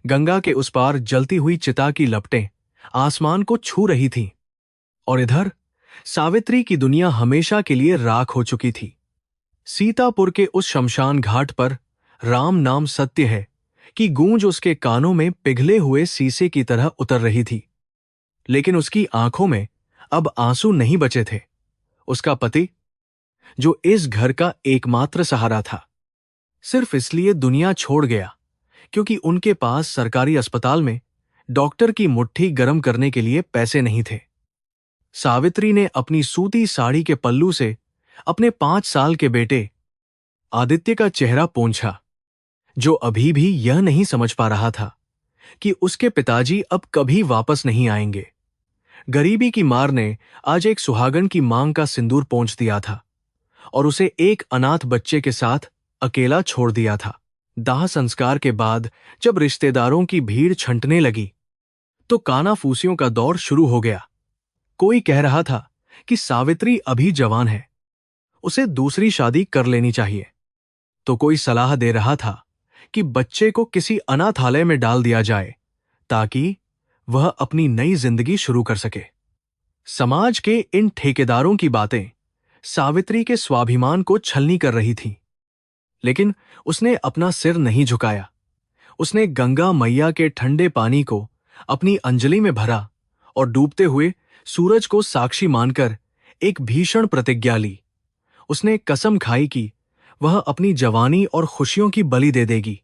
गंगा के उस पार जलती हुई चिता की लपटें आसमान को छू रही थीं, और इधर सावित्री की दुनिया हमेशा के लिए राख हो चुकी थी। सीतापुर के उस शमशान घाट पर राम नाम सत्य है कि गूंज उसके कानों में पिघले हुए शीशे की तरह उतर रही थी। लेकिन उसकी आंखों में अब आंसू नहीं बचे थे। उसका पति, जो इस घर का एकमात्र सहारा था, सिर्फ इसलिए दुनिया छोड़ गया क्योंकि उनके पास सरकारी अस्पताल में डॉक्टर की मुट्ठी गर्म करने के लिए पैसे नहीं थे। सावित्री ने अपनी सूती साड़ी के पल्लू से अपने 5 साल के बेटे आदित्य का चेहरा पोंछा, जो अभी भी यह नहीं समझ पा रहा था कि उसके पिताजी अब कभी वापस नहीं आएंगे। गरीबी की मार ने आज एक सुहागन की मांग का सिंदूर पोंछ दिया था और उसे एक अनाथ बच्चे के साथ अकेला छोड़ दिया था। दाह संस्कार के बाद जब रिश्तेदारों की भीड़ छंटने लगी तो कानाफूसियों का दौर शुरू हो गया। कोई कह रहा था कि सावित्री अभी जवान है, उसे दूसरी शादी कर लेनी चाहिए, तो कोई सलाह दे रहा था कि बच्चे को किसी अनाथालय में डाल दिया जाए ताकि वह अपनी नई जिंदगी शुरू कर सके। समाज के इन ठेकेदारों की बातें सावित्री के स्वाभिमान को छलनी कर रही थीं, लेकिन उसने अपना सिर नहीं झुकाया। उसने गंगा मैया के ठंडे पानी को अपनी अंजलि में भरा और डूबते हुए सूरज को साक्षी मानकर एक भीषण प्रतिज्ञा ली। उसने कसम खाई कि वह अपनी जवानी और खुशियों की बलि दे देगी,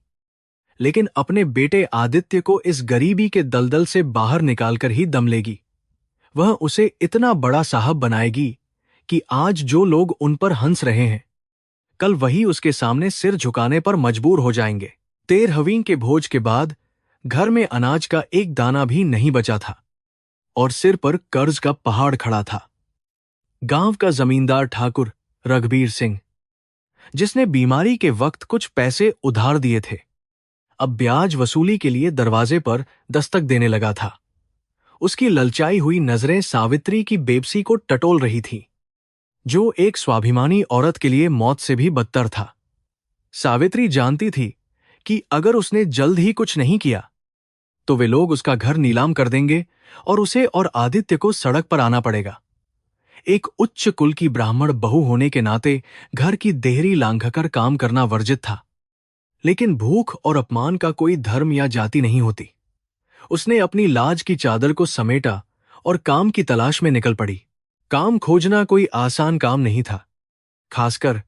लेकिन अपने बेटे आदित्य को इस गरीबी के दलदल से बाहर निकालकर ही दम लेगी। वह उसे इतना बड़ा साहब बनाएगी कि आज जो लोग उन पर हंस रहे हैं, कल वही उसके सामने सिर झुकाने पर मजबूर हो जाएंगे। 13वीं के भोज के बाद घर में अनाज का एक दाना भी नहीं बचा था और सिर पर कर्ज का पहाड़ खड़ा था। गांव का जमींदार ठाकुर रघबीर सिंह, जिसने बीमारी के वक्त कुछ पैसे उधार दिए थे, अब ब्याज वसूली के लिए दरवाजे पर दस्तक देने लगा था। उसकी ललचाई हुई नजरें सावित्री की बेबसी को टटोल रही थीं, जो एक स्वाभिमानी औरत के लिए मौत से भी बदतर था। सावित्री जानती थी कि अगर उसने जल्द ही कुछ नहीं किया तो वे लोग उसका घर नीलाम कर देंगे और उसे और आदित्य को सड़क पर आना पड़ेगा। एक उच्च कुल की ब्राह्मण बहू होने के नाते घर की देहरी लांघकर काम करना वर्जित था, लेकिन भूख और अपमान का कोई धर्म या जाति नहीं होती। उसने अपनी लाज की चादर को समेटा और काम की तलाश में निकल पड़ी। काम खोजना कोई आसान काम नहीं था, खासकर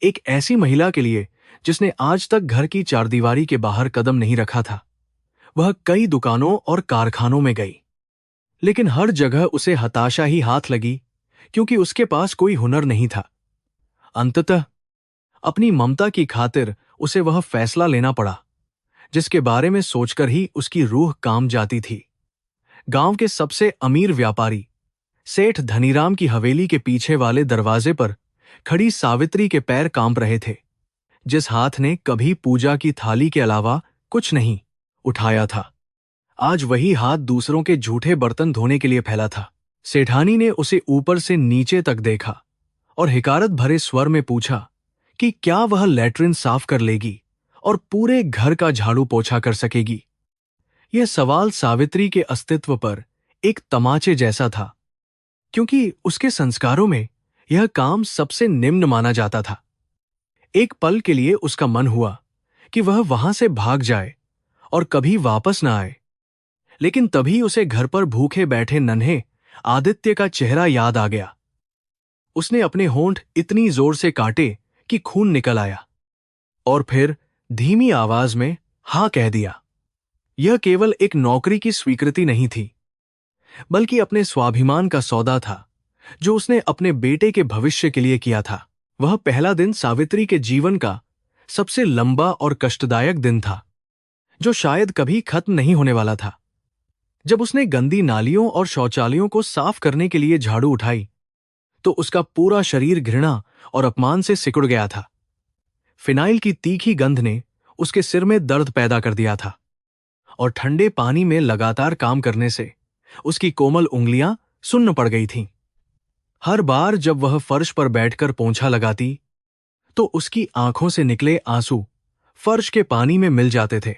एक ऐसी महिला के लिए जिसने आज तक घर की चारदीवारी के बाहर कदम नहीं रखा था। वह कई दुकानों और कारखानों में गई, लेकिन हर जगह उसे हताशा ही हाथ लगी क्योंकि उसके पास कोई हुनर नहीं था। अंततः अपनी ममता की खातिर उसे वह फैसला लेना पड़ा जिसके बारे में सोचकर ही उसकी रूह कांप जाती थी। गांव के सबसे अमीर व्यापारी सेठ धनीराम की हवेली के पीछे वाले दरवाजे पर खड़ी सावित्री के पैर कांप रहे थे। जिस हाथ ने कभी पूजा की थाली के अलावा कुछ नहीं उठाया था, आज वही हाथ दूसरों के झूठे बर्तन धोने के लिए फैला था। सेठानी ने उसे ऊपर से नीचे तक देखा और हिकारत भरे स्वर में पूछा कि क्या वह लैट्रिन साफ कर लेगी और पूरे घर का झाड़ू पोछा कर सकेगी। यह सवाल सावित्री के अस्तित्व पर एक तमाचे जैसा था, क्योंकि उसके संस्कारों में यह काम सबसे निम्न माना जाता था। एक पल के लिए उसका मन हुआ कि वह वहां से भाग जाए और कभी वापस न आए, लेकिन तभी उसे घर पर भूखे बैठे नन्हे आदित्य का चेहरा याद आ गया। उसने अपने होंठ इतनी जोर से काटे कि खून निकल आया और फिर धीमी आवाज में हाँ कह दिया। यह केवल एक नौकरी की स्वीकृति नहीं थी, बल्कि अपने स्वाभिमान का सौदा था जो उसने अपने बेटे के भविष्य के लिए किया था। वह पहला दिन सावित्री के जीवन का सबसे लंबा और कष्टदायक दिन था, जो शायद कभी खत्म नहीं होने वाला था। जब उसने गंदी नालियों और शौचालयों को साफ करने के लिए झाड़ू उठाई तो उसका पूरा शरीर घृणा और अपमान से सिकुड़ गया था। फिनाइल की तीखी गंध ने उसके सिर में दर्द पैदा कर दिया था और ठंडे पानी में लगातार काम करने से उसकी कोमल उंगलियां सुन्न पड़ गई थीं। हर बार जब वह फर्श पर बैठकर पोंछा लगाती तो उसकी आंखों से निकले आंसू फर्श के पानी में मिल जाते थे।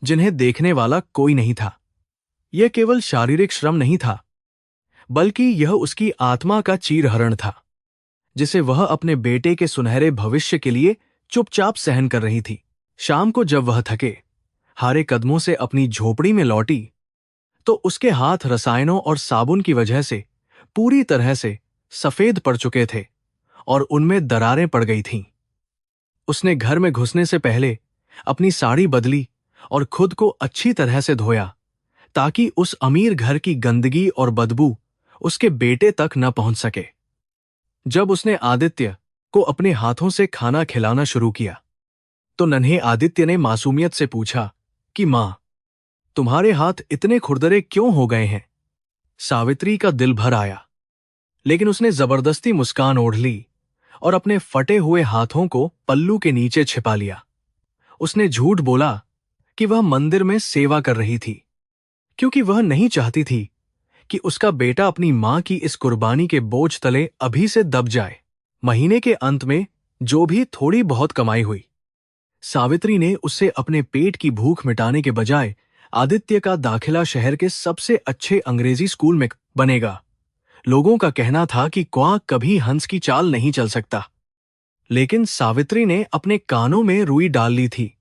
जिन्हें देखने वाला कोई नहीं था। यह केवल शारीरिक श्रम नहीं था, बल्कि यह उसकी आत्मा का चीरहरण था, जिसे वह अपने बेटे के सुनहरे भविष्य के लिए चुपचाप सहन कर रही थी। शाम को जब वह थके हारे कदमों से अपनी झोपड़ी में लौटी, तो उसके हाथ रसायनों और साबुन की वजह से पूरी तरह से सफेद पड़ चुके थे और उनमें दरारें पड़ गई थीं। उसने घर में घुसने से पहले अपनी साड़ी बदली और खुद को अच्छी तरह से धोया, ताकि उस अमीर घर की गंदगी और बदबू उसके बेटे तक न पहुंच सके। जब उसने आदित्य को अपने हाथों से खाना खिलाना शुरू किया, तो नन्हे आदित्य ने मासूमियत से पूछा कि मां, तुम्हारे हाथ इतने खुरदरे क्यों हो गए हैं? सावित्री का दिल भर आया, लेकिन उसने जबरदस्ती मुस्कान ओढ़ ली और अपने फटे हुए हाथों को पल्लू के नीचे छिपा लिया। उसने झूठ बोला कि वह मंदिर में सेवा कर रही थी, क्योंकि वह नहीं चाहती थी कि उसका बेटा अपनी मां की इस कुर्बानी के बोझ तले अभी से दब जाए। महीने के अंत में जो भी थोड़ी बहुत कमाई हुई, सावित्री ने उससे अपने पेट की भूख मिटाने के बजाय आदित्य का दाखिला शहर के सबसे अच्छे अंग्रेजी स्कूल में बनेगा। लोगों का कहना था कि क्वां कभी हंस की चाल नहीं चल सकता, लेकिन सावित्री ने अपने कानों में रुई डाल ली थी।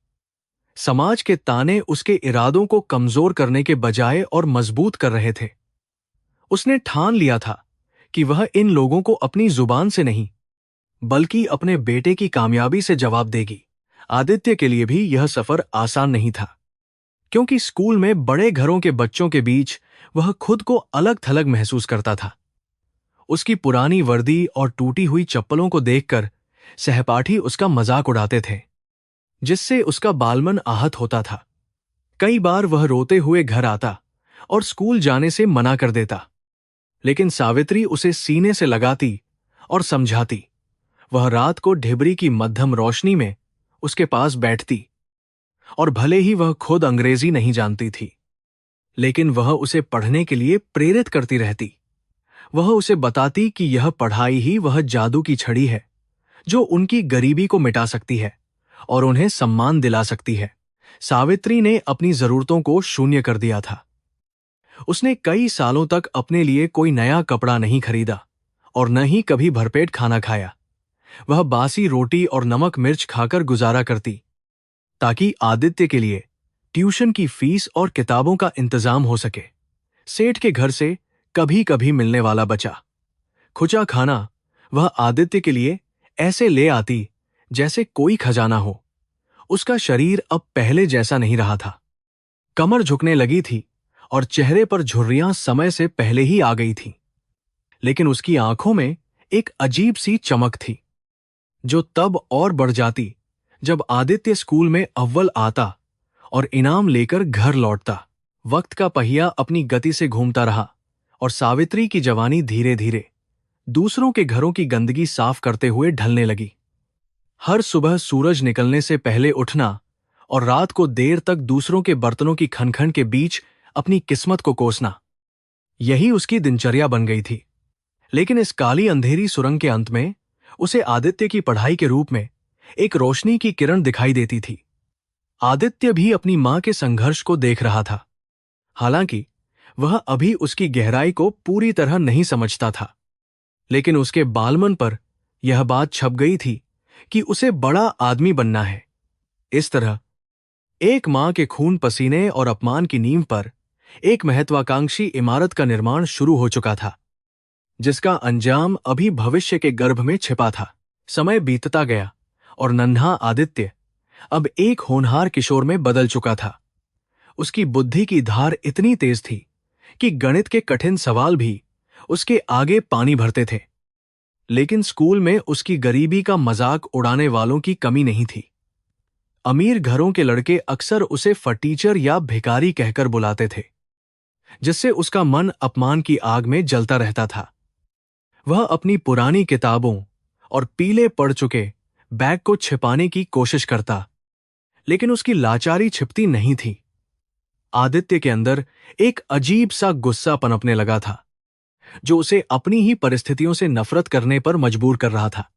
समाज के ताने उसके इरादों को कमजोर करने के बजाय और मजबूत कर रहे थे। उसने ठान लिया था कि वह इन लोगों को अपनी जुबान से नहीं, बल्कि अपने बेटे की कामयाबी से जवाब देगी। आदित्य के लिए भी यह सफर आसान नहीं था, क्योंकि स्कूल में बड़े घरों के बच्चों के बीच वह खुद को अलग थलग महसूस करता था। उसकी पुरानी वर्दी और टूटी हुई चप्पलों को देखकर सहपाठी उसका मजाक उड़ाते थे, जिससे उसका बालमन आहत होता था। कई बार वह रोते हुए घर आता और स्कूल जाने से मना कर देता, लेकिन सावित्री उसे सीने से लगाती और समझाती। वह रात को ढिबरी की मध्यम रोशनी में उसके पास बैठती, और भले ही वह खुद अंग्रेजी नहीं जानती थी, लेकिन वह उसे पढ़ने के लिए प्रेरित करती रहती। वह उसे बताती कि यह पढ़ाई ही वह जादू की छड़ी है जो उनकी गरीबी को मिटा सकती है और उन्हें सम्मान दिला सकती है। सावित्री ने अपनी जरूरतों को शून्य कर दिया था। उसने कई सालों तक अपने लिए कोई नया कपड़ा नहीं खरीदा और न ही कभी भरपेट खाना खाया। वह बासी रोटी और नमक मिर्च खाकर गुजारा करती, ताकि आदित्य के लिए ट्यूशन की फीस और किताबों का इंतजाम हो सके। सेठ के घर से कभी कभी मिलने वाला बचा खुचा खाना वह आदित्य के लिए ऐसे ले आती जैसे कोई खजाना हो। उसका शरीर अब पहले जैसा नहीं रहा था। कमर झुकने लगी थी और चेहरे पर झुर्रियां समय से पहले ही आ गई थीं। लेकिन उसकी आंखों में एक अजीब सी चमक थी, जो तब और बढ़ जाती जब आदित्य स्कूल में अव्वल आता और इनाम लेकर घर लौटता। वक्त का पहिया अपनी गति से घूमता रहा और सावित्री की जवानी धीरे धीरे दूसरों के घरों की गंदगी साफ करते हुए ढलने लगी। हर सुबह सूरज निकलने से पहले उठना और रात को देर तक दूसरों के बर्तनों की खनखन के बीच अपनी किस्मत को कोसना, यही उसकी दिनचर्या बन गई थी। लेकिन इस काली अंधेरी सुरंग के अंत में उसे आदित्य की पढ़ाई के रूप में एक रोशनी की किरण दिखाई देती थी। आदित्य भी अपनी मां के संघर्ष को देख रहा था, हालांकि वह अभी उसकी गहराई को पूरी तरह नहीं समझता था। लेकिन उसके बालमन पर यह बात छप गई थी कि उसे बड़ा आदमी बनना है। इस तरह एक मां के खून पसीने और अपमान की नींव पर एक महत्वाकांक्षी इमारत का निर्माण शुरू हो चुका था, जिसका अंजाम अभी भविष्य के गर्भ में छिपा था। समय बीतता गया और नन्हा आदित्य अब एक होनहार किशोर में बदल चुका था। उसकी बुद्धि की धार इतनी तेज थी कि गणित के कठिन सवाल भी उसके आगे पानी भरते थे। लेकिन स्कूल में उसकी गरीबी का मजाक उड़ाने वालों की कमी नहीं थी। अमीर घरों के लड़के अक्सर उसे फटीचर या भिखारी कहकर बुलाते थे, जिससे उसका मन अपमान की आग में जलता रहता था। वह अपनी पुरानी किताबों और पीले पड़ चुके बैग को छिपाने की कोशिश करता, लेकिन उसकी लाचारी छिपती नहीं थी। आदित्य के अंदर एक अजीब सा गुस्सा पनपने लगा था, जो उसे अपनी ही परिस्थितियों से नफरत करने पर मजबूर कर रहा था।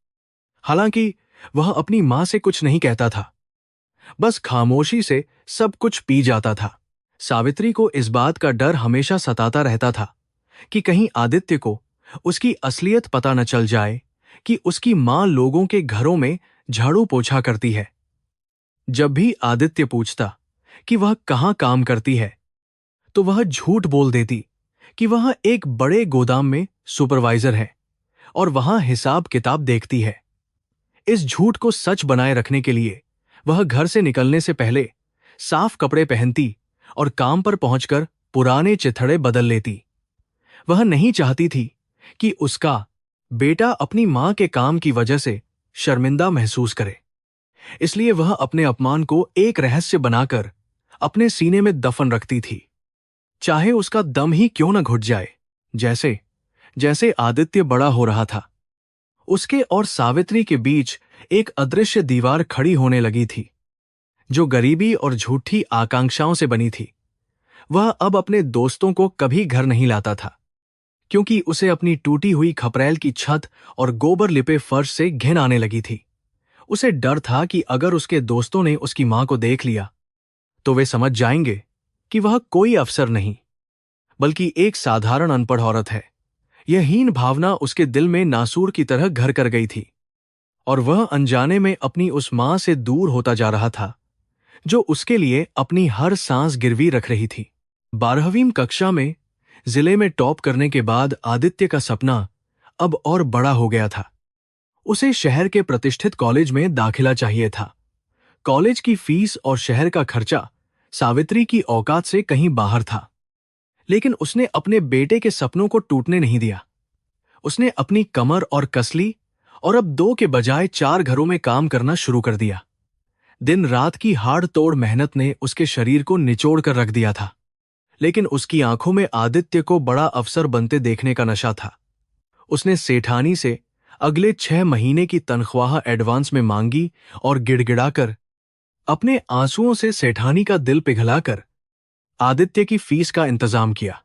हालांकि वह अपनी मां से कुछ नहीं कहता था, बस खामोशी से सब कुछ पी जाता था। सावित्री को इस बात का डर हमेशा सताता रहता था कि कहीं आदित्य को उसकी असलियत पता न चल जाए कि उसकी मां लोगों के घरों में झाड़ू पोछा करती है। जब भी आदित्य पूछता कि वह कहाँ काम करती है, तो वह झूठ बोल देती कि वह एक बड़े गोदाम में सुपरवाइजर है और वहां हिसाब किताब देखती है। इस झूठ को सच बनाए रखने के लिए वह घर से निकलने से पहले साफ कपड़े पहनती और काम पर पहुंचकर पुराने चिथड़े बदल लेती। वह नहीं चाहती थी कि उसका बेटा अपनी मां के काम की वजह से शर्मिंदा महसूस करे, इसलिए वह अपने अपमान को एक रहस्य बनाकर अपने सीने में दफन रखती थी, चाहे उसका दम ही क्यों न घुट जाए। जैसे जैसे आदित्य बड़ा हो रहा था, उसके और सावित्री के बीच एक अदृश्य दीवार खड़ी होने लगी थी, जो गरीबी और झूठी आकांक्षाओं से बनी थी। वह अब अपने दोस्तों को कभी घर नहीं लाता था, क्योंकि उसे अपनी टूटी हुई खपरेल की छत और गोबर लिपे फर्श से घिन आने लगी थी। उसे डर था कि अगर उसके दोस्तों ने उसकी मां को देख लिया, तो वे समझ जाएंगे कि वह कोई अफसर नहीं, बल्कि एक साधारण अनपढ़ औरत है। यह हीन भावना उसके दिल में नासूर की तरह घर कर गई थी, और वह अनजाने में अपनी उस मां से दूर होता जा रहा था, जो उसके लिए अपनी हर सांस गिरवी रख रही थी। 12वीं कक्षा में जिले में टॉप करने के बाद आदित्य का सपना अब और बड़ा हो गया था। उसे शहर के प्रतिष्ठित कॉलेज में दाखिला चाहिए था। कॉलेज की फीस और शहर का खर्चा सावित्री की औकात से कहीं बाहर था, लेकिन उसने अपने बेटे के सपनों को टूटने नहीं दिया। उसने अपनी कमर और कसली और अब 2 के बजाय 4 घरों में काम करना शुरू कर दिया। दिन रात की हाड़ तोड़ मेहनत ने उसके शरीर को निचोड़ कर रख दिया था, लेकिन उसकी आंखों में आदित्य को बड़ा अफसर बनते देखने का नशा था। उसने सेठानी से अगले 6 महीने की तनख्वाह एडवांस में मांगी और गिड़गिड़ाकर अपने आंसुओं से सेठानी का दिल पिघलाकर आदित्य की फीस का इंतजाम किया।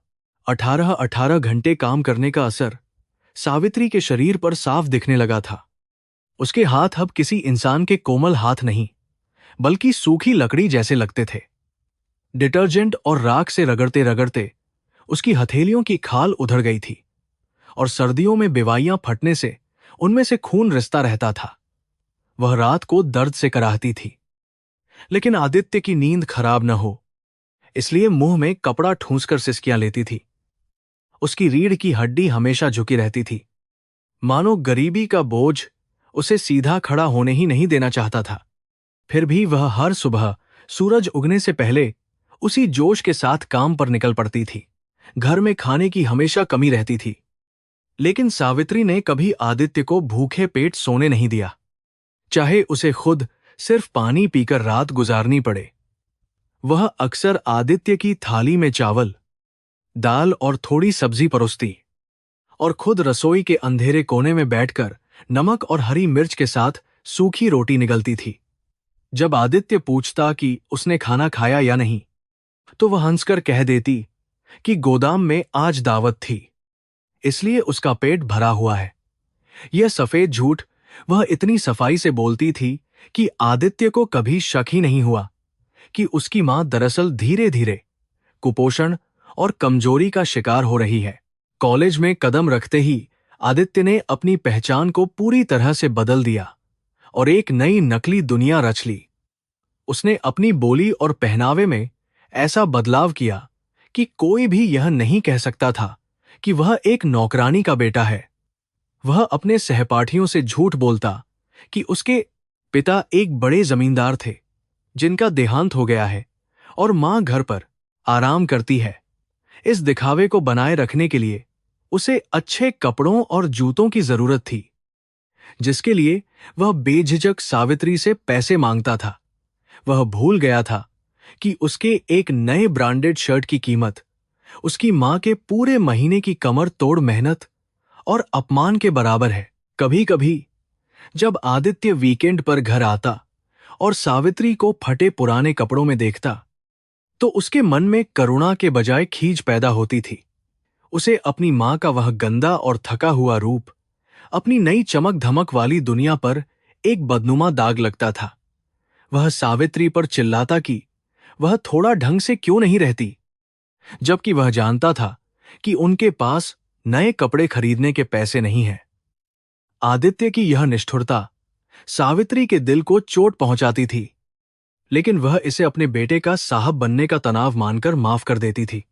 18 घंटे काम करने का असर सावित्री के शरीर पर साफ दिखने लगा था। उसके हाथ अब किसी इंसान के कोमल हाथ नहीं, बल्कि सूखी लकड़ी जैसे लगते थे। डिटर्जेंट और राख से रगड़ते रगड़ते उसकी हथेलियों की खाल उधड़ गई थी, और सर्दियों में बेवाइयां फटने से उनमें से खून रिसता रहता था। वह रात को दर्द से कराहती थी, लेकिन आदित्य की नींद खराब न हो, इसलिए मुंह में कपड़ा ठूंसकर सिसकियां लेती थी। उसकी रीढ़ की हड्डी हमेशा झुकी रहती थी, मानो गरीबी का बोझ उसे सीधा खड़ा होने ही नहीं देना चाहता था। फिर भी वह हर सुबह सूरज उगने से पहले उसी जोश के साथ काम पर निकल पड़ती थी। घर में खाने की हमेशा कमी रहती थी, लेकिन सावित्री ने कभी आदित्य को भूखे पेट सोने नहीं दिया, चाहे उसे खुद सिर्फ पानी पीकर रात गुजारनी पड़े। वह अक्सर आदित्य की थाली में चावल, दाल और थोड़ी सब्जी परोसती, और खुद रसोई के अंधेरे कोने में बैठकर नमक और हरी मिर्च के साथ सूखी रोटी निगलती थी। जब आदित्य पूछता कि उसने खाना खाया या नहीं, तो वह हंसकर कह देती कि गोदाम में आज दावत थी, इसलिए उसका पेट भरा हुआ है। यह सफेद झूठ वह इतनी सफाई से बोलती थी कि आदित्य को कभी शक ही नहीं हुआ कि उसकी मां दरअसल धीरे धीरे कुपोषण और कमजोरी का शिकार हो रही है। कॉलेज में कदम रखते ही आदित्य ने अपनी पहचान को पूरी तरह से बदल दिया और एक नई नकली दुनिया रच ली। उसने अपनी बोली और पहनावे में ऐसा बदलाव किया कि कोई भी यह नहीं कह सकता था कि वह एक नौकरानी का बेटा है। वह अपने सहपाठियों से झूठ बोलता कि उसके पिता एक बड़े जमींदार थे जिनका देहांत हो गया है और मां घर पर आराम करती है। इस दिखावे को बनाए रखने के लिए उसे अच्छे कपड़ों और जूतों की जरूरत थी, जिसके लिए वह बेझिझक सावित्री से पैसे मांगता था। वह भूल गया था कि उसके एक नए ब्रांडेड शर्ट की कीमत उसकी मां के पूरे महीने की कमर तोड़ मेहनत और अपमान के बराबर है। कभी कभी जब आदित्य वीकेंड पर घर आता और सावित्री को फटे पुराने कपड़ों में देखता, तो उसके मन में करुणा के बजाय खींच पैदा होती थी। उसे अपनी मां का वह गंदा और थका हुआ रूप अपनी नई चमक धमक वाली दुनिया पर एक बदनुमा दाग लगता था। वह सावित्री पर चिल्लाता कि वह थोड़ा ढंग से क्यों नहीं रहती, जबकि वह जानता था कि उनके पास नए कपड़े खरीदने के पैसे नहीं हैं। आदित्य की यह निष्ठुरता सावित्री के दिल को चोट पहुंचाती थी, लेकिन वह इसे अपने बेटे का साहब बनने का तनाव मानकर माफ कर देती थी।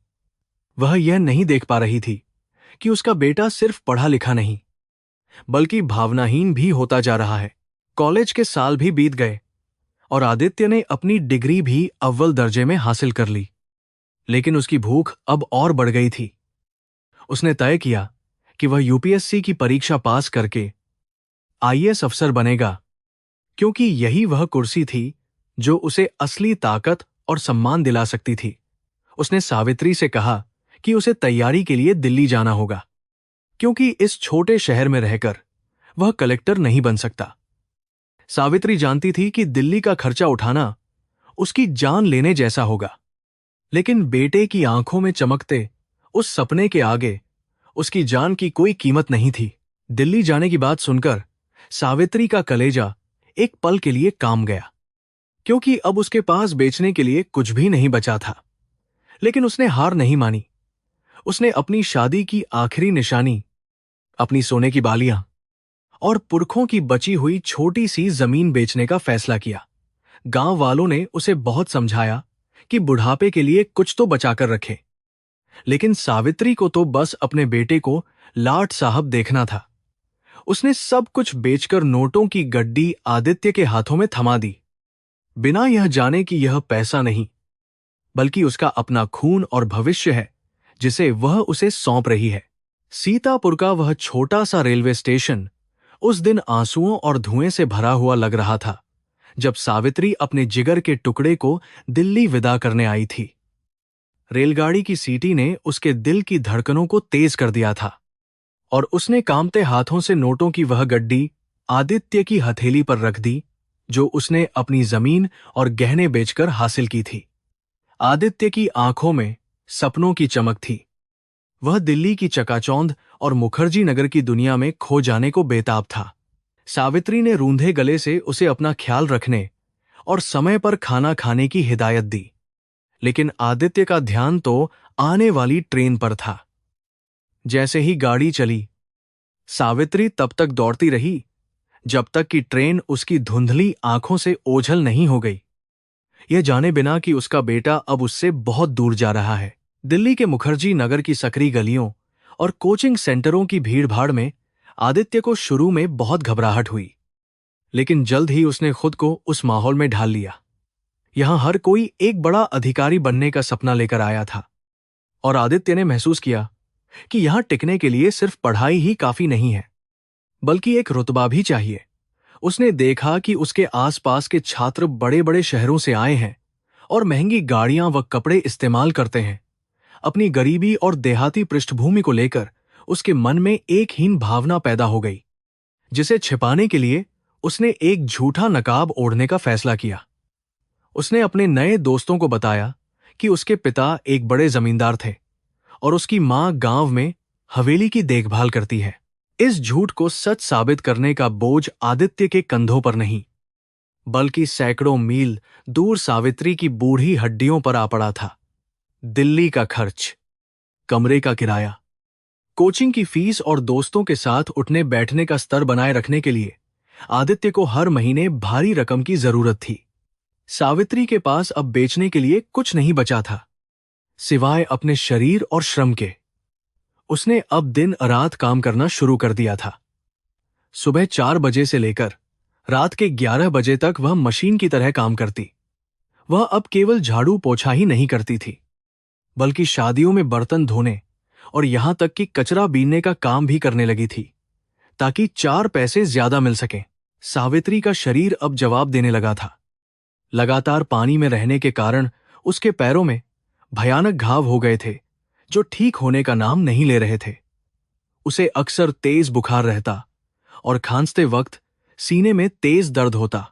वह यह नहीं देख पा रही थी कि उसका बेटा सिर्फ पढ़ा लिखा नहीं, बल्कि भावनाहीन भी होता जा रहा है। कॉलेज के साल भी बीत गए और आदित्य ने अपनी डिग्री भी अव्वल दर्जे में हासिल कर ली, लेकिन उसकी भूख अब और बढ़ गई थी। उसने तय किया कि वह यूपीएससी की परीक्षा पास करके आईएएस अफसर बनेगा, क्योंकि यही वह कुर्सी थी जो उसे असली ताकत और सम्मान दिला सकती थी। उसने सावित्री से कहा कि उसे तैयारी के लिए दिल्ली जाना होगा, क्योंकि इस छोटे शहर में रहकर वह कलेक्टर नहीं बन सकता। सावित्री जानती थी कि दिल्ली का खर्चा उठाना उसकी जान लेने जैसा होगा, लेकिन बेटे की आंखों में चमकते उस सपने के आगे उसकी जान की कोई कीमत नहीं थी। दिल्ली जाने की बात सुनकर सावित्री का कलेजा एक पल के लिए काम गया, क्योंकि अब उसके पास बेचने के लिए कुछ भी नहीं बचा था। लेकिन उसने हार नहीं मानी। उसने अपनी शादी की आखिरी निशानी, अपनी सोने की बालियां और पुरखों की बची हुई छोटी सी जमीन बेचने का फैसला किया। गांव वालों ने उसे बहुत समझाया कि बुढ़ापे के लिए कुछ तो बचाकर रखे, लेकिन सावित्री को तो बस अपने बेटे को लाट साहब देखना था। उसने सब कुछ बेचकर नोटों की गड्डी आदित्य के हाथों में थमा दी, बिना यह जाने कि यह पैसा नहीं, बल्कि उसका अपना खून और भविष्य है जिसे वह उसे सौंप रही है। सीतापुर का वह छोटा सा रेलवे स्टेशन उस दिन आंसुओं और धुएं से भरा हुआ लग रहा था, जब सावित्री अपने जिगर के टुकड़े को दिल्ली विदा करने आई थी। रेलगाड़ी की सीटी ने उसके दिल की धड़कनों को तेज कर दिया था और उसने कांपते हाथों से नोटों की वह गड्डी आदित्य की हथेली पर रख दी, जो उसने अपनी जमीन और गहने बेचकर हासिल की थी। आदित्य की आंखों में सपनों की चमक थी। वह दिल्ली की चकाचौंध और मुखर्जी नगर की दुनिया में खो जाने को बेताब था। सावित्री ने रूंधे गले से उसे अपना ख्याल रखने और समय पर खाना खाने की हिदायत दी, लेकिन आदित्य का ध्यान तो आने वाली ट्रेन पर था। जैसे ही गाड़ी चली, सावित्री तब तक दौड़ती रही जब तक कि ट्रेन उसकी धुंधली आंखों से ओझल नहीं हो गई, यह जाने बिना कि उसका बेटा अब उससे बहुत दूर जा रहा है। दिल्ली के मुखर्जी नगर की सकरी गलियों और कोचिंग सेंटरों की भीड़भाड़ में आदित्य को शुरू में बहुत घबराहट हुई, लेकिन जल्द ही उसने खुद को उस माहौल में ढाल लिया। यहां हर कोई एक बड़ा अधिकारी बनने का सपना लेकर आया था, और आदित्य ने महसूस किया कि यहां टिकने के लिए सिर्फ पढ़ाई ही काफी नहीं है, बल्कि एक रुतबा भी चाहिए। उसने देखा कि उसके आसपास के छात्र बड़े बड़े शहरों से आए हैं और महंगी गाड़ियां व कपड़े इस्तेमाल करते हैं। अपनी गरीबी और देहाती पृष्ठभूमि को लेकर उसके मन में एक हीन भावना पैदा हो गई, जिसे छिपाने के लिए उसने एक झूठा नकाब ओढ़ने का फैसला किया। उसने अपने नए दोस्तों को बताया कि उसके पिता एक बड़े जमींदार थे और उसकी मां गांव में हवेली की देखभाल करती है। इस झूठ को सच साबित करने का बोझ आदित्य के कंधों पर नहीं, बल्कि सैकड़ों मील दूर सावित्री की बूढ़ी हड्डियों पर आ पड़ा था। दिल्ली का खर्च, कमरे का किराया, कोचिंग की फीस और दोस्तों के साथ उठने बैठने का स्तर बनाए रखने के लिए आदित्य को हर महीने भारी रकम की जरूरत थी। सावित्री के पास अब बेचने के लिए कुछ नहीं बचा था, सिवाय अपने शरीर और श्रम के। उसने अब दिन रात काम करना शुरू कर दिया था। सुबह 4 बजे से लेकर रात के 11 बजे तक वह मशीन की तरह काम करती। वह अब केवल झाड़ू पोछा ही नहीं करती थी, बल्कि शादियों में बर्तन धोने और यहां तक कि कचरा बीनने का काम भी करने लगी थी, ताकि 4 पैसे ज्यादा मिल सकें। सावित्री का शरीर अब जवाब देने लगा था। लगातार पानी में रहने के कारण उसके पैरों में भयानक घाव हो गए थे, जो ठीक होने का नाम नहीं ले रहे थे। उसे अक्सर तेज बुखार रहता और खांसते वक्त सीने में तेज दर्द होता,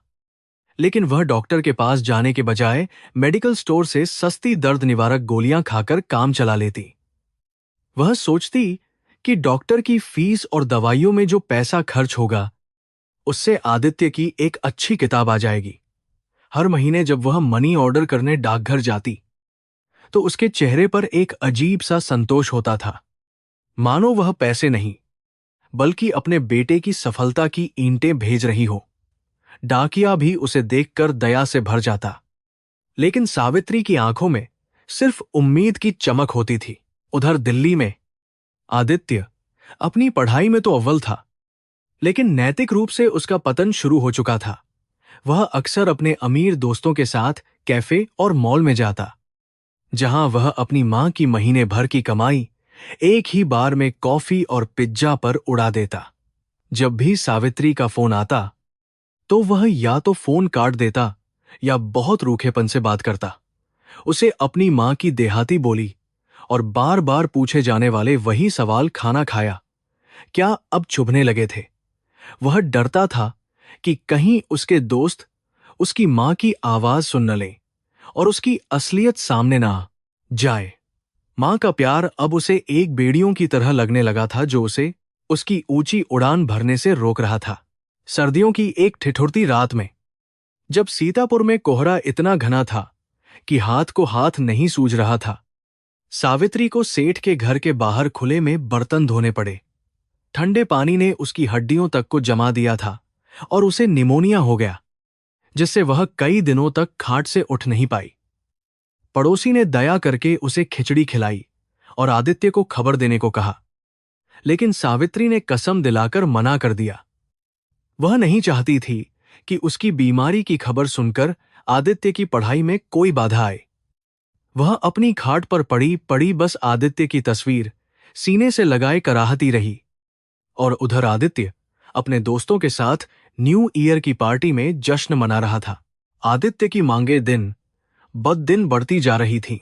लेकिन वह डॉक्टर के पास जाने के बजाय मेडिकल स्टोर से सस्ती दर्द निवारक गोलियां खाकर काम चला लेती। वह सोचती कि डॉक्टर की फीस और दवाइयों में जो पैसा खर्च होगा, उससे आदित्य की एक अच्छी किताब आ जाएगी। हर महीने जब वह मनी ऑर्डर करने डाकघर जाती तो उसके चेहरे पर एक अजीब सा संतोष होता था, मानो वह पैसे नहीं बल्कि अपने बेटे की सफलता की ईंटें भेज रही हो। डाकिया भी उसे देखकर दया से भर जाता, लेकिन सावित्री की आंखों में सिर्फ उम्मीद की चमक होती थी। उधर दिल्ली में आदित्य अपनी पढ़ाई में तो अव्वल था, लेकिन नैतिक रूप से उसका पतन शुरू हो चुका था। वह अक्सर अपने अमीर दोस्तों के साथ कैफे और मॉल में जाता, जहां वह अपनी मां की महीने भर की कमाई एक ही बार में कॉफी और पिज्जा पर उड़ा देता। जब भी सावित्री का फोन आता तो वह या तो फोन काट देता या बहुत रूखेपन से बात करता। उसे अपनी मां की देहाती बोली और बार बार पूछे जाने वाले वही सवाल, खाना खाया क्या, अब चुभने लगे थे। वह डरता था कि कहीं उसके दोस्त उसकी मां की आवाज सुन न लें और उसकी असलियत सामने ना आ जाए। मां का प्यार अब उसे एक बेड़ियों की तरह लगने लगा था, जो उसे उसकी ऊंची उड़ान भरने से रोक रहा था। सर्दियों की एक ठिठुरती रात में, जब सीतापुर में कोहरा इतना घना था कि हाथ को हाथ नहीं सूझ रहा था, सावित्री को सेठ के घर के बाहर खुले में बर्तन धोने पड़े। ठंडे पानी ने उसकी हड्डियों तक को जमा दिया था और उसे निमोनिया हो गया, जिससे वह कई दिनों तक खाट से उठ नहीं पाई। पड़ोसी ने दया करके उसे खिचड़ी खिलाई और आदित्य को खबर देने को कहा, लेकिन सावित्री ने कसम दिलाकर मना कर दिया। वह नहीं चाहती थी कि उसकी बीमारी की खबर सुनकर आदित्य की पढ़ाई में कोई बाधा आए। वह अपनी खाट पर पड़ी पड़ी बस आदित्य की तस्वीर सीने से लगाए कराहती रही, और उधर आदित्य अपने दोस्तों के साथ न्यू ईयर की पार्टी में जश्न मना रहा था। आदित्य की मांगे दिन बद दिन बढ़ती जा रही थीं।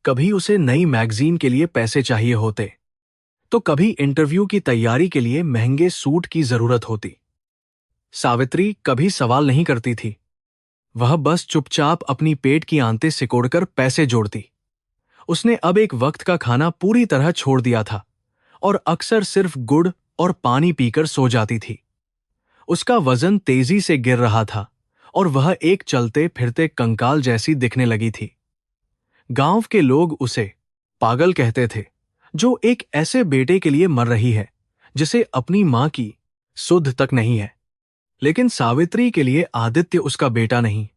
कभी उसे नई मैगजीन के लिए पैसे चाहिए होते, तो कभी इंटरव्यू की तैयारी के लिए महंगे सूट की जरूरत होती। सावित्री कभी सवाल नहीं करती थी, वह बस चुपचाप अपनी पेट की आंतें सिकोड़कर पैसे जोड़ती। उसने अब एक वक्त का खाना पूरी तरह छोड़ दिया था और अक्सर सिर्फ गुड़ और पानी पीकर सो जाती थी। उसका वजन तेजी से गिर रहा था और वह एक चलते फिरते कंकाल जैसी दिखने लगी थी। गांव के लोग उसे पागल कहते थे, जो एक ऐसे बेटे के लिए मर रही है जिसे अपनी मां की सुध तक नहीं है। लेकिन सावित्री के लिए आदित्य उसका बेटा नहीं,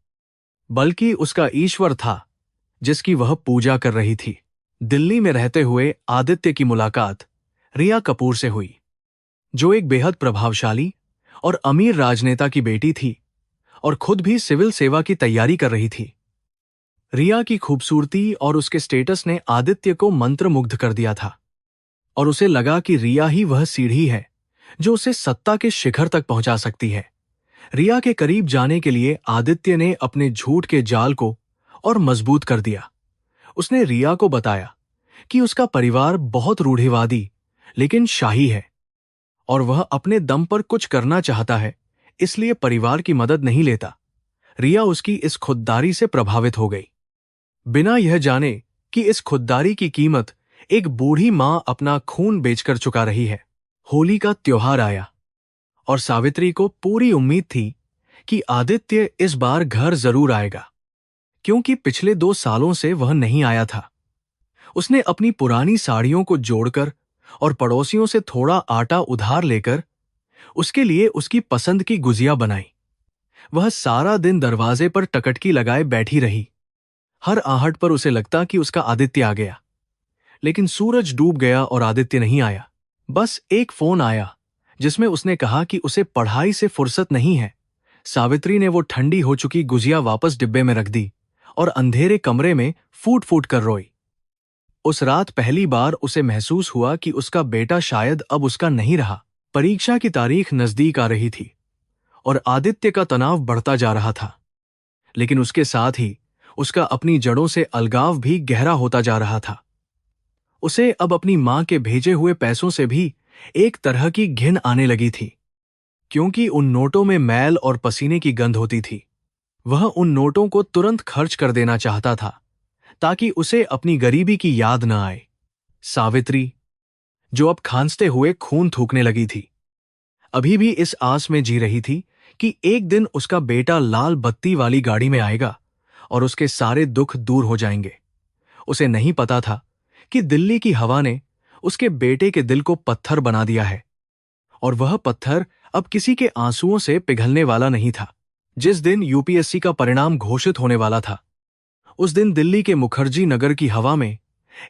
बल्कि उसका ईश्वर था, जिसकी वह पूजा कर रही थी। दिल्ली में रहते हुए आदित्य की मुलाकात रिया कपूर से हुई, जो एक बेहद प्रभावशाली और अमीर राजनेता की बेटी थी और खुद भी सिविल सेवा की तैयारी कर रही थी। रिया की खूबसूरती और उसके स्टेटस ने आदित्य को मंत्रमुग्ध कर दिया था और उसे लगा कि रिया ही वह सीढ़ी है जो उसे सत्ता के शिखर तक पहुंचा सकती है। रिया के करीब जाने के लिए आदित्य ने अपने झूठ के जाल को और मजबूत कर दिया। उसने रिया को बताया कि उसका परिवार बहुत रूढ़िवादी लेकिन शाही है और वह अपने दम पर कुछ करना चाहता है, इसलिए परिवार की मदद नहीं लेता। रिया उसकी इस खुददारी से प्रभावित हो गई, बिना यह जाने कि इस खुददारी की कीमत एक बूढ़ी मां अपना खून बेचकर चुका रही है। होली का त्योहार आया और सावित्री को पूरी उम्मीद थी कि आदित्य इस बार घर जरूर आएगा, क्योंकि पिछले 2 सालों से वह नहीं आया था। उसने अपनी पुरानी साड़ियों को जोड़कर और पड़ोसियों से थोड़ा आटा उधार लेकर उसके लिए उसकी पसंद की गुजिया बनाई। वह सारा दिन दरवाजे पर टकटकी लगाए बैठी रही। हर आहट पर उसे लगता कि उसका आदित्य आ गया, लेकिन सूरज डूब गया और आदित्य नहीं आया। बस एक फोन आया जिसमें उसने कहा कि उसे पढ़ाई से फुर्सत नहीं है। सावित्री ने वो ठंडी हो चुकी गुजिया वापस डिब्बे में रख दी और अंधेरे कमरे में फूट फूट कर रोई। उस रात पहली बार उसे महसूस हुआ कि उसका बेटा शायद अब उसका नहीं रहा। परीक्षा की तारीख नजदीक आ रही थी और आदित्य का तनाव बढ़ता जा रहा था, लेकिन उसके साथ ही उसका अपनी जड़ों से अलगाव भी गहरा होता जा रहा था। उसे अब अपनी मां के भेजे हुए पैसों से भी एक तरह की घिन आने लगी थी, क्योंकि उन नोटों में मैल और पसीने की गंध होती थी। वह उन नोटों को तुरंत खर्च कर देना चाहता था ताकि उसे अपनी गरीबी की याद न आए। सावित्री, जो अब खांसते हुए खून थूकने लगी थी, अभी भी इस आस में जी रही थी कि एक दिन उसका बेटा लाल बत्ती वाली गाड़ी में आएगा और उसके सारे दुख दूर हो जाएंगे। उसे नहीं पता था कि दिल्ली की हवा ने उसके बेटे के दिल को पत्थर बना दिया है, और वह पत्थर अब किसी के आंसुओं से पिघलने वाला नहीं था। जिस दिन यूपीएससी का परिणाम घोषित होने वाला था, उस दिन दिल्ली के मुखर्जी नगर की हवा में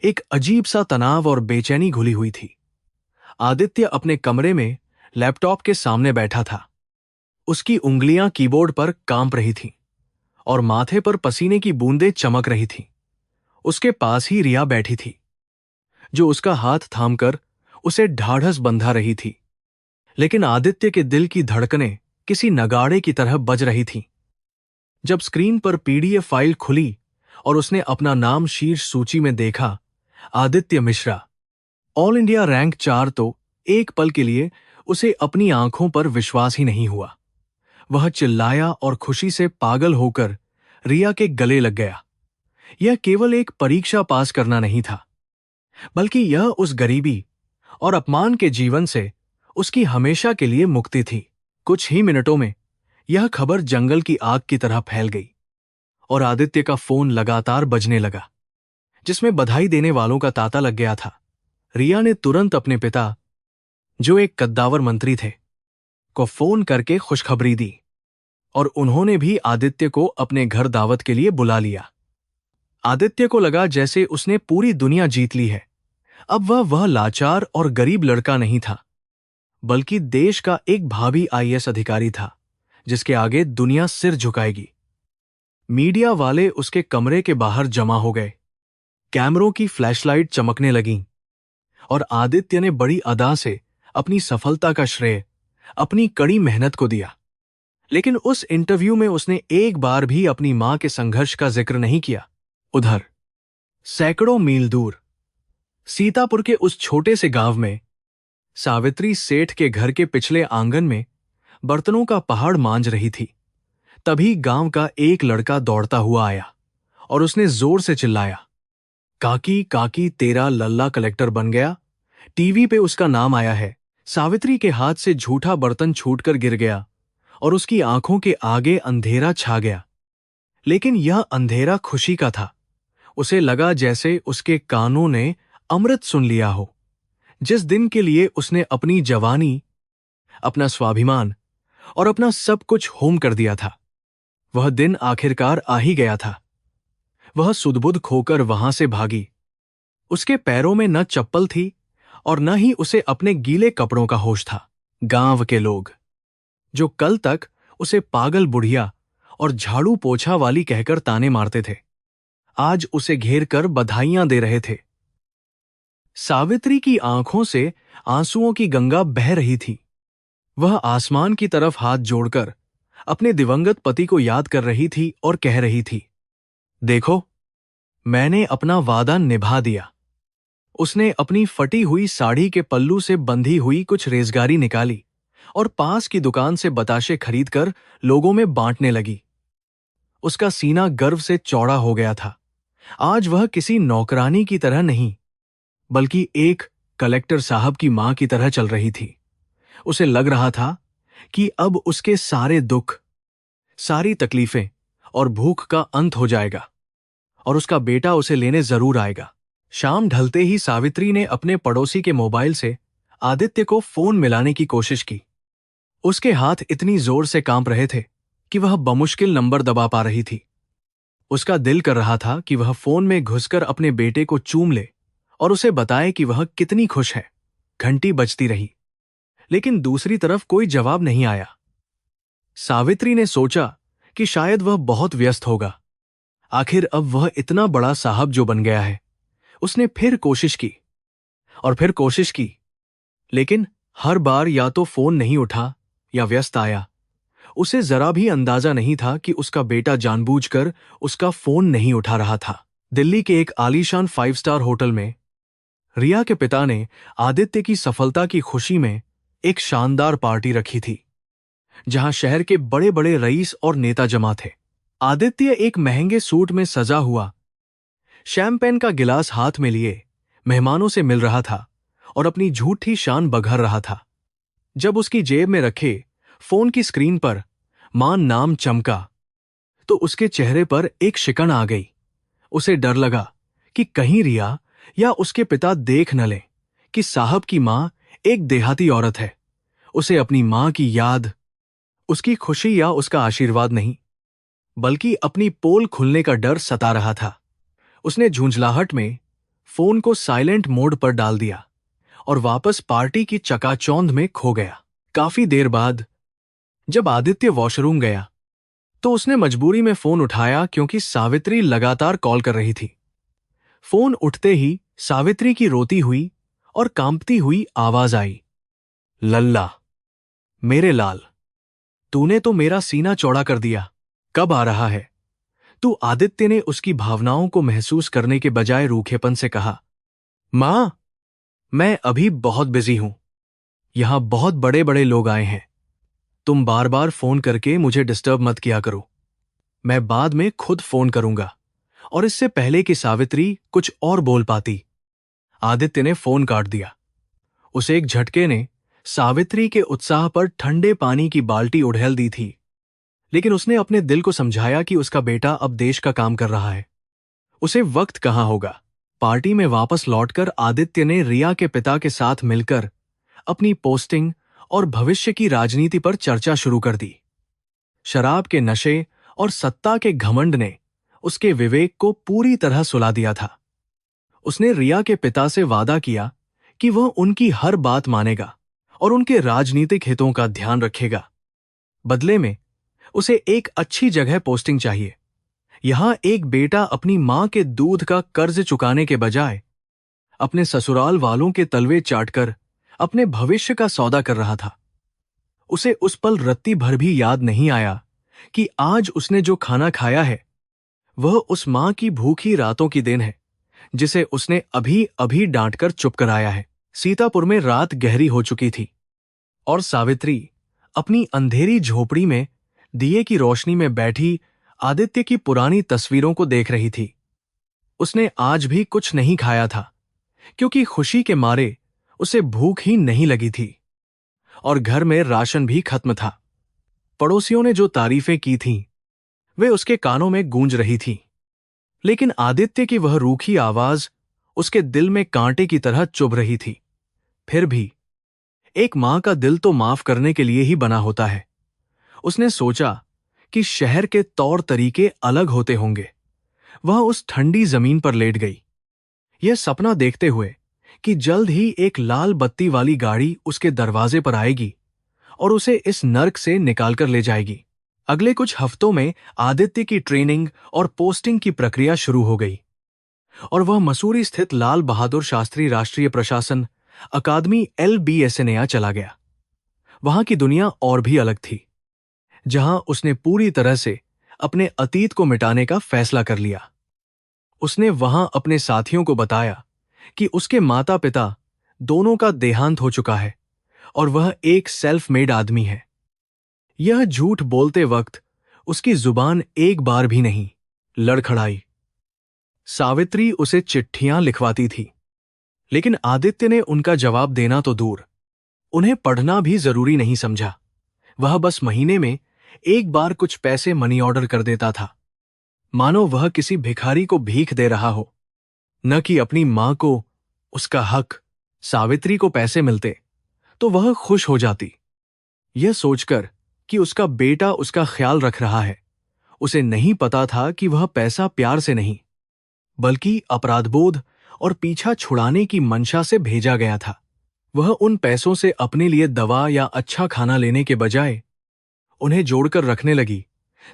एक अजीब सा तनाव और बेचैनी घुली हुई थी। आदित्य अपने कमरे में लैपटॉप के सामने बैठा था। उसकी उंगलियां कीबोर्ड पर कांप रही थीं और माथे पर पसीने की बूंदें चमक रही थीं। उसके पास ही रिया बैठी थी, जो उसका हाथ थामकर उसे ढाढ़स बंधा रही थी। लेकिन आदित्य के दिल की धड़कनें किसी नगाड़े की तरह बज रही थीं। जब स्क्रीन पर पीडीएफ फाइल खुली और उसने अपना नाम शीर्ष सूची में देखा, Aditya Mishra, all India rank 4, तो एक पल के लिए उसे अपनी आंखों पर विश्वास ही नहीं हुआ। वह चिल्लाया और खुशी से पागल होकर रिया के गले लग गया। यह केवल एक परीक्षा पास करना नहीं था, बल्कि यह उस गरीबी और अपमान के जीवन से उसकी हमेशा के लिए मुक्ति थी। कुछ ही मिनटों में यह खबर जंगल की आग की तरह फैल गई और आदित्य का फोन लगातार बजने लगा, जिसमें बधाई देने वालों का तांता लग गया था। रिया ने तुरंत अपने पिता, जो एक कद्दावर मंत्री थे, को फोन करके खुशखबरी दी और उन्होंने भी आदित्य को अपने घर दावत के लिए बुला लिया। आदित्य को लगा जैसे उसने पूरी दुनिया जीत ली है। अब वह लाचार और गरीब लड़का नहीं था, बल्कि देश का एक भावी आईएएस अधिकारी था, जिसके आगे दुनिया सिर झुकाएगी। मीडिया वाले उसके कमरे के बाहर जमा हो गए। कैमरों की फ्लैशलाइट चमकने लगीं और आदित्य ने बड़ी अदा से अपनी सफलता का श्रेय अपनी कड़ी मेहनत को दिया। लेकिन उस इंटरव्यू में उसने एक बार भी अपनी मां के संघर्ष का जिक्र नहीं किया। उधर सैकड़ों मील दूर सीतापुर के उस छोटे से गांव में सावित्री सेठ के घर के पिछले आंगन में बर्तनों का पहाड़ मांज रही थी। तभी गांव का एक लड़का दौड़ता हुआ आया और उसने जोर से चिल्लाया, काकी काकी, तेरा लल्ला कलेक्टर बन गया, टीवी पे उसका नाम आया है। सावित्री के हाथ से झूठा बर्तन छूटकर गिर गया और उसकी आंखों के आगे अंधेरा छा गया। लेकिन यह अंधेरा खुशी का था। उसे लगा जैसे उसके कानों ने अमृत सुन लिया हो। जिस दिन के लिए उसने अपनी जवानी, अपना स्वाभिमान और अपना सब कुछ होम कर दिया था, वह दिन आखिरकार आ ही गया था। वह सुध-बुध खोकर वहां से भागी। उसके पैरों में न चप्पल थी और न ही उसे अपने गीले कपड़ों का होश था। गांव के लोग, जो कल तक उसे पागल बुढ़िया और झाड़ू पोछा वाली कहकर ताने मारते थे, आज उसे घेर कर बधाइयां दे रहे थे। सावित्री की आंखों से आंसुओं की गंगा बह रही थी। वह आसमान की तरफ हाथ जोड़कर अपने दिवंगत पति को याद कर रही थी और कह रही थी, देखो, मैंने अपना वादा निभा दिया। उसने अपनी फटी हुई साड़ी के पल्लू से बंधी हुई कुछ रेजगारी निकाली और पास की दुकान से बताशे खरीदकर लोगों में बांटने लगी। उसका सीना गर्व से चौड़ा हो गया था। आज वह किसी नौकरानी की तरह नहीं, बल्कि एक कलेक्टर साहब की मां की तरह चल रही थी। उसे लग रहा था कि अब उसके सारे दुख, सारी तकलीफें और भूख का अंत हो जाएगा और उसका बेटा उसे लेने जरूर आएगा। शाम ढलते ही सावित्री ने अपने पड़ोसी के मोबाइल से आदित्य को फोन मिलाने की कोशिश की। उसके हाथ इतनी जोर से कांप रहे थे कि वह बमुश्किल नंबर दबा पा रही थी। उसका दिल कर रहा था कि वह फोन में घुसकर अपने बेटे को चूम ले और उसे बताए कि वह कितनी खुश है। घंटी बजती रही, लेकिन दूसरी तरफ कोई जवाब नहीं आया। सावित्री ने सोचा कि शायद वह बहुत व्यस्त होगा। आखिर अब वह इतना बड़ा साहब जो बन गया है। उसने फिर कोशिश की और फिर कोशिश की, लेकिन हर बार या तो फोन नहीं उठा या व्यस्त आया। उसे जरा भी अंदाजा नहीं था कि उसका बेटा जानबूझकर उसका फोन नहीं उठा रहा था। दिल्ली के एक आलीशान 5 स्टार होटल में रिया के पिता ने आदित्य की सफलता की खुशी में एक शानदार पार्टी रखी थी, जहां शहर के बड़े बड़े रईस और नेता जमा थे। आदित्य एक महंगे सूट में सजा हुआ, शैंपेन का गिलास हाथ में लिए मेहमानों से मिल रहा था और अपनी झूठी शान बघर रहा था। जब उसकी जेब में रखे फोन की स्क्रीन पर मां नाम चमका तो उसके चेहरे पर एक शिकन आ गई। उसे डर लगा कि कहीं रिया या उसके पिता देख न लें कि साहब की मां एक देहाती औरत है। उसे अपनी मां की याद, उसकी खुशी या उसका आशीर्वाद नहीं, बल्कि अपनी पोल खुलने का डर सता रहा था। उसने झुंझलाहट में फोन को साइलेंट मोड पर डाल दिया और वापस पार्टी की चकाचौंध में खो गया। काफी देर बाद जब आदित्य वॉशरूम गया तो उसने मजबूरी में फोन उठाया क्योंकि सावित्री लगातार कॉल कर रही थी। फोन उठते ही सावित्री की रोती हुई और कांपती हुई आवाज आई, लल्ला, मेरे लाल, तूने तो मेरा सीना चौड़ा कर दिया। कब आ रहा है तू? आदित्य ने उसकी भावनाओं को महसूस करने के बजाय रूखेपन से कहा, मां, मैं अभी बहुत बिजी हूं। यहां बहुत बड़े बड़े लोग आए हैं। तुम बार बार फोन करके मुझे डिस्टर्ब मत किया करो। मैं बाद में खुद फोन करूंगा। और इससे पहले कि सावित्री कुछ और बोल पाती, आदित्य ने फोन काट दिया। उसे एक झटके ने सावित्री के उत्साह पर ठंडे पानी की बाल्टी उड़ेल दी थी, लेकिन उसने अपने दिल को समझाया कि उसका बेटा अब देश का काम कर रहा है। उसे वक्त कहां होगा। पार्टी में वापस लौटकर आदित्य ने रिया के पिता के साथ मिलकर अपनी पोस्टिंग और भविष्य की राजनीति पर चर्चा शुरू कर दी। शराब के नशे और सत्ता के घमंड ने उसके विवेक को पूरी तरह सुला दिया था। उसने रिया के पिता से वादा किया कि वह उनकी हर बात मानेगा और उनके राजनीतिक हितों का ध्यान रखेगा। बदले में उसे एक अच्छी जगह पोस्टिंग चाहिए। यहां एक बेटा अपनी मां के दूध का कर्ज चुकाने के बजाय अपने ससुराल वालों के तलवे चाटकर अपने भविष्य का सौदा कर रहा था। उसे उस पल रत्ती भर भी याद नहीं आया कि आज उसने जो खाना खाया है वह उस मां की भूखी रातों की देन है, जिसे उसने अभी अभी डांटकर चुप कराया है। सीतापुर में रात गहरी हो चुकी थी और सावित्री अपनी अंधेरी झोपड़ी में दिए की रोशनी में बैठी आदित्य की पुरानी तस्वीरों को देख रही थी। उसने आज भी कुछ नहीं खाया था क्योंकि खुशी के मारे उसे भूख ही नहीं लगी थी और घर में राशन भी खत्म था। पड़ोसियों ने जो तारीफें की थीं वे उसके कानों में गूंज रही थीं, लेकिन आदित्य की वह रूखी आवाज उसके दिल में कांटे की तरह चुभ रही थी। फिर भी एक मां का दिल तो माफ करने के लिए ही बना होता है। उसने सोचा कि शहर के तौर तरीके अलग होते होंगे। वह उस ठंडी जमीन पर लेट गई, यह सपना देखते हुए कि जल्द ही एक लाल बत्ती वाली गाड़ी उसके दरवाजे पर आएगी और उसे इस नर्क से निकालकर ले जाएगी। अगले कुछ हफ्तों में आदित्य की ट्रेनिंग और पोस्टिंग की प्रक्रिया शुरू हो गई और वह मसूरी स्थित लाल बहादुर शास्त्री राष्ट्रीय प्रशासन अकादमी LBSNA चला गया। वहां की दुनिया और भी अलग थी, जहां उसने पूरी तरह से अपने अतीत को मिटाने का फैसला कर लिया। उसने वहां अपने साथियों को बताया कि उसके माता पिता दोनों का देहांत हो चुका है और वह एक सेल्फ मेड आदमी है। यह झूठ बोलते वक्त उसकी जुबान एक बार भी नहीं लड़खड़ाई। सावित्री उसे चिट्ठियां लिखवाती थी, लेकिन आदित्य ने उनका जवाब देना तो दूर, उन्हें पढ़ना भी जरूरी नहीं समझा। वह बस महीने में एक बार कुछ पैसे मनी ऑर्डर कर देता था, मानो वह किसी भिखारी को भीख दे रहा हो, न कि अपनी मां को उसका हक। सावित्री को पैसे मिलते तो वह खुश हो जाती, यह सोचकर कि उसका बेटा उसका ख्याल रख रहा है। उसे नहीं पता था कि वह पैसा प्यार से नहीं, बल्कि अपराधबोध और पीछा छुड़ाने की मंशा से भेजा गया था। वह उन पैसों से अपने लिए दवा या अच्छा खाना लेने के बजाय उन्हें जोड़कर रखने लगी,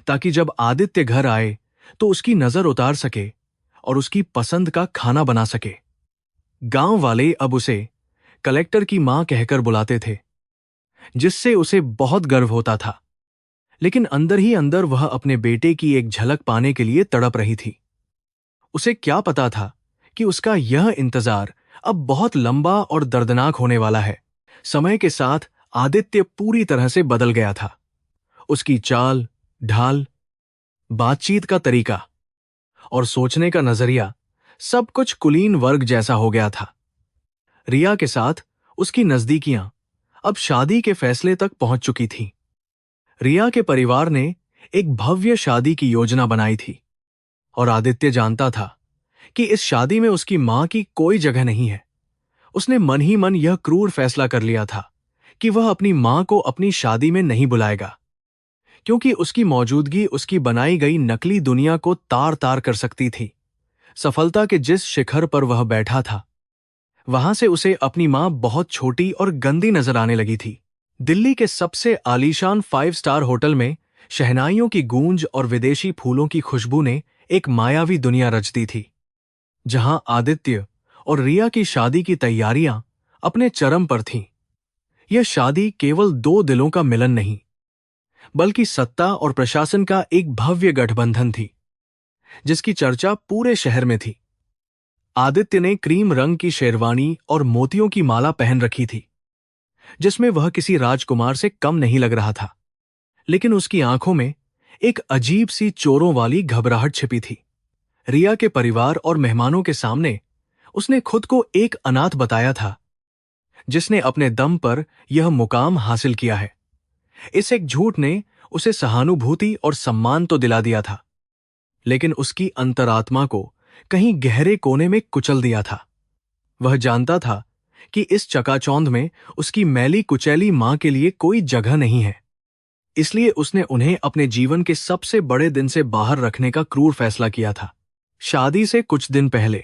ताकि जब आदित्य घर आए तो उसकी नजर उतार सके और उसकी पसंद का खाना बना सके। गांव वाले अब उसे कलेक्टर की मां कहकर बुलाते थे, जिससे उसे बहुत गर्व होता था, लेकिन अंदर ही अंदर वह अपने बेटे की एक झलक पाने के लिए तड़प रही थी। उसे क्या पता था कि उसका यह इंतजार अब बहुत लंबा और दर्दनाक होने वाला है। समय के साथ आदित्य पूरी तरह से बदल गया था। उसकी चाल ढाल, बातचीत का तरीका और सोचने का नजरिया सब कुछ कुलीन वर्ग जैसा हो गया था। रिया के साथ उसकी नजदीकियां अब शादी के फैसले तक पहुंच चुकी थीं। रिया के परिवार ने एक भव्य शादी की योजना बनाई थी और आदित्य जानता था कि इस शादी में उसकी मां की कोई जगह नहीं है। उसने मन ही मन यह क्रूर फैसला कर लिया था कि वह अपनी मां को अपनी शादी में नहीं बुलाएगा, क्योंकि उसकी मौजूदगी उसकी बनाई गई नकली दुनिया को तार तार कर सकती थी। सफलता के जिस शिखर पर वह बैठा था, वहां से उसे अपनी मां बहुत छोटी और गंदी नजर आने लगी थी। दिल्ली के सबसे आलीशान 5 स्टार होटल में शहनाइयों की गूंज और विदेशी फूलों की खुशबू ने एक मायावी दुनिया रच दी थी, जहां आदित्य और रिया की शादी की तैयारियां अपने चरम पर थीं। यह शादी केवल दो दिलों का मिलन नहीं, बल्कि सत्ता और प्रशासन का एक भव्य गठबंधन थी, जिसकी चर्चा पूरे शहर में थी। आदित्य ने क्रीम रंग की शेरवानी और मोतियों की माला पहन रखी थी, जिसमें वह किसी राजकुमार से कम नहीं लग रहा था। लेकिन उसकी आंखों में एक अजीब सी चोरों वाली घबराहट छिपी थी। रिया के परिवार और मेहमानों के सामने उसने खुद को एक अनाथ बताया था, जिसने अपने दम पर यह मुकाम हासिल किया है। इस एक झूठ ने उसे सहानुभूति और सम्मान तो दिला दिया था, लेकिन उसकी अंतरात्मा को कहीं गहरे कोने में कुचल दिया था। वह जानता था कि इस चकाचौंध में उसकी मैली कुचैली मां के लिए कोई जगह नहीं है। इसलिए उसने उन्हें अपने जीवन के सबसे बड़े दिन से बाहर रखने का क्रूर फैसला किया था। शादी से कुछ दिन पहले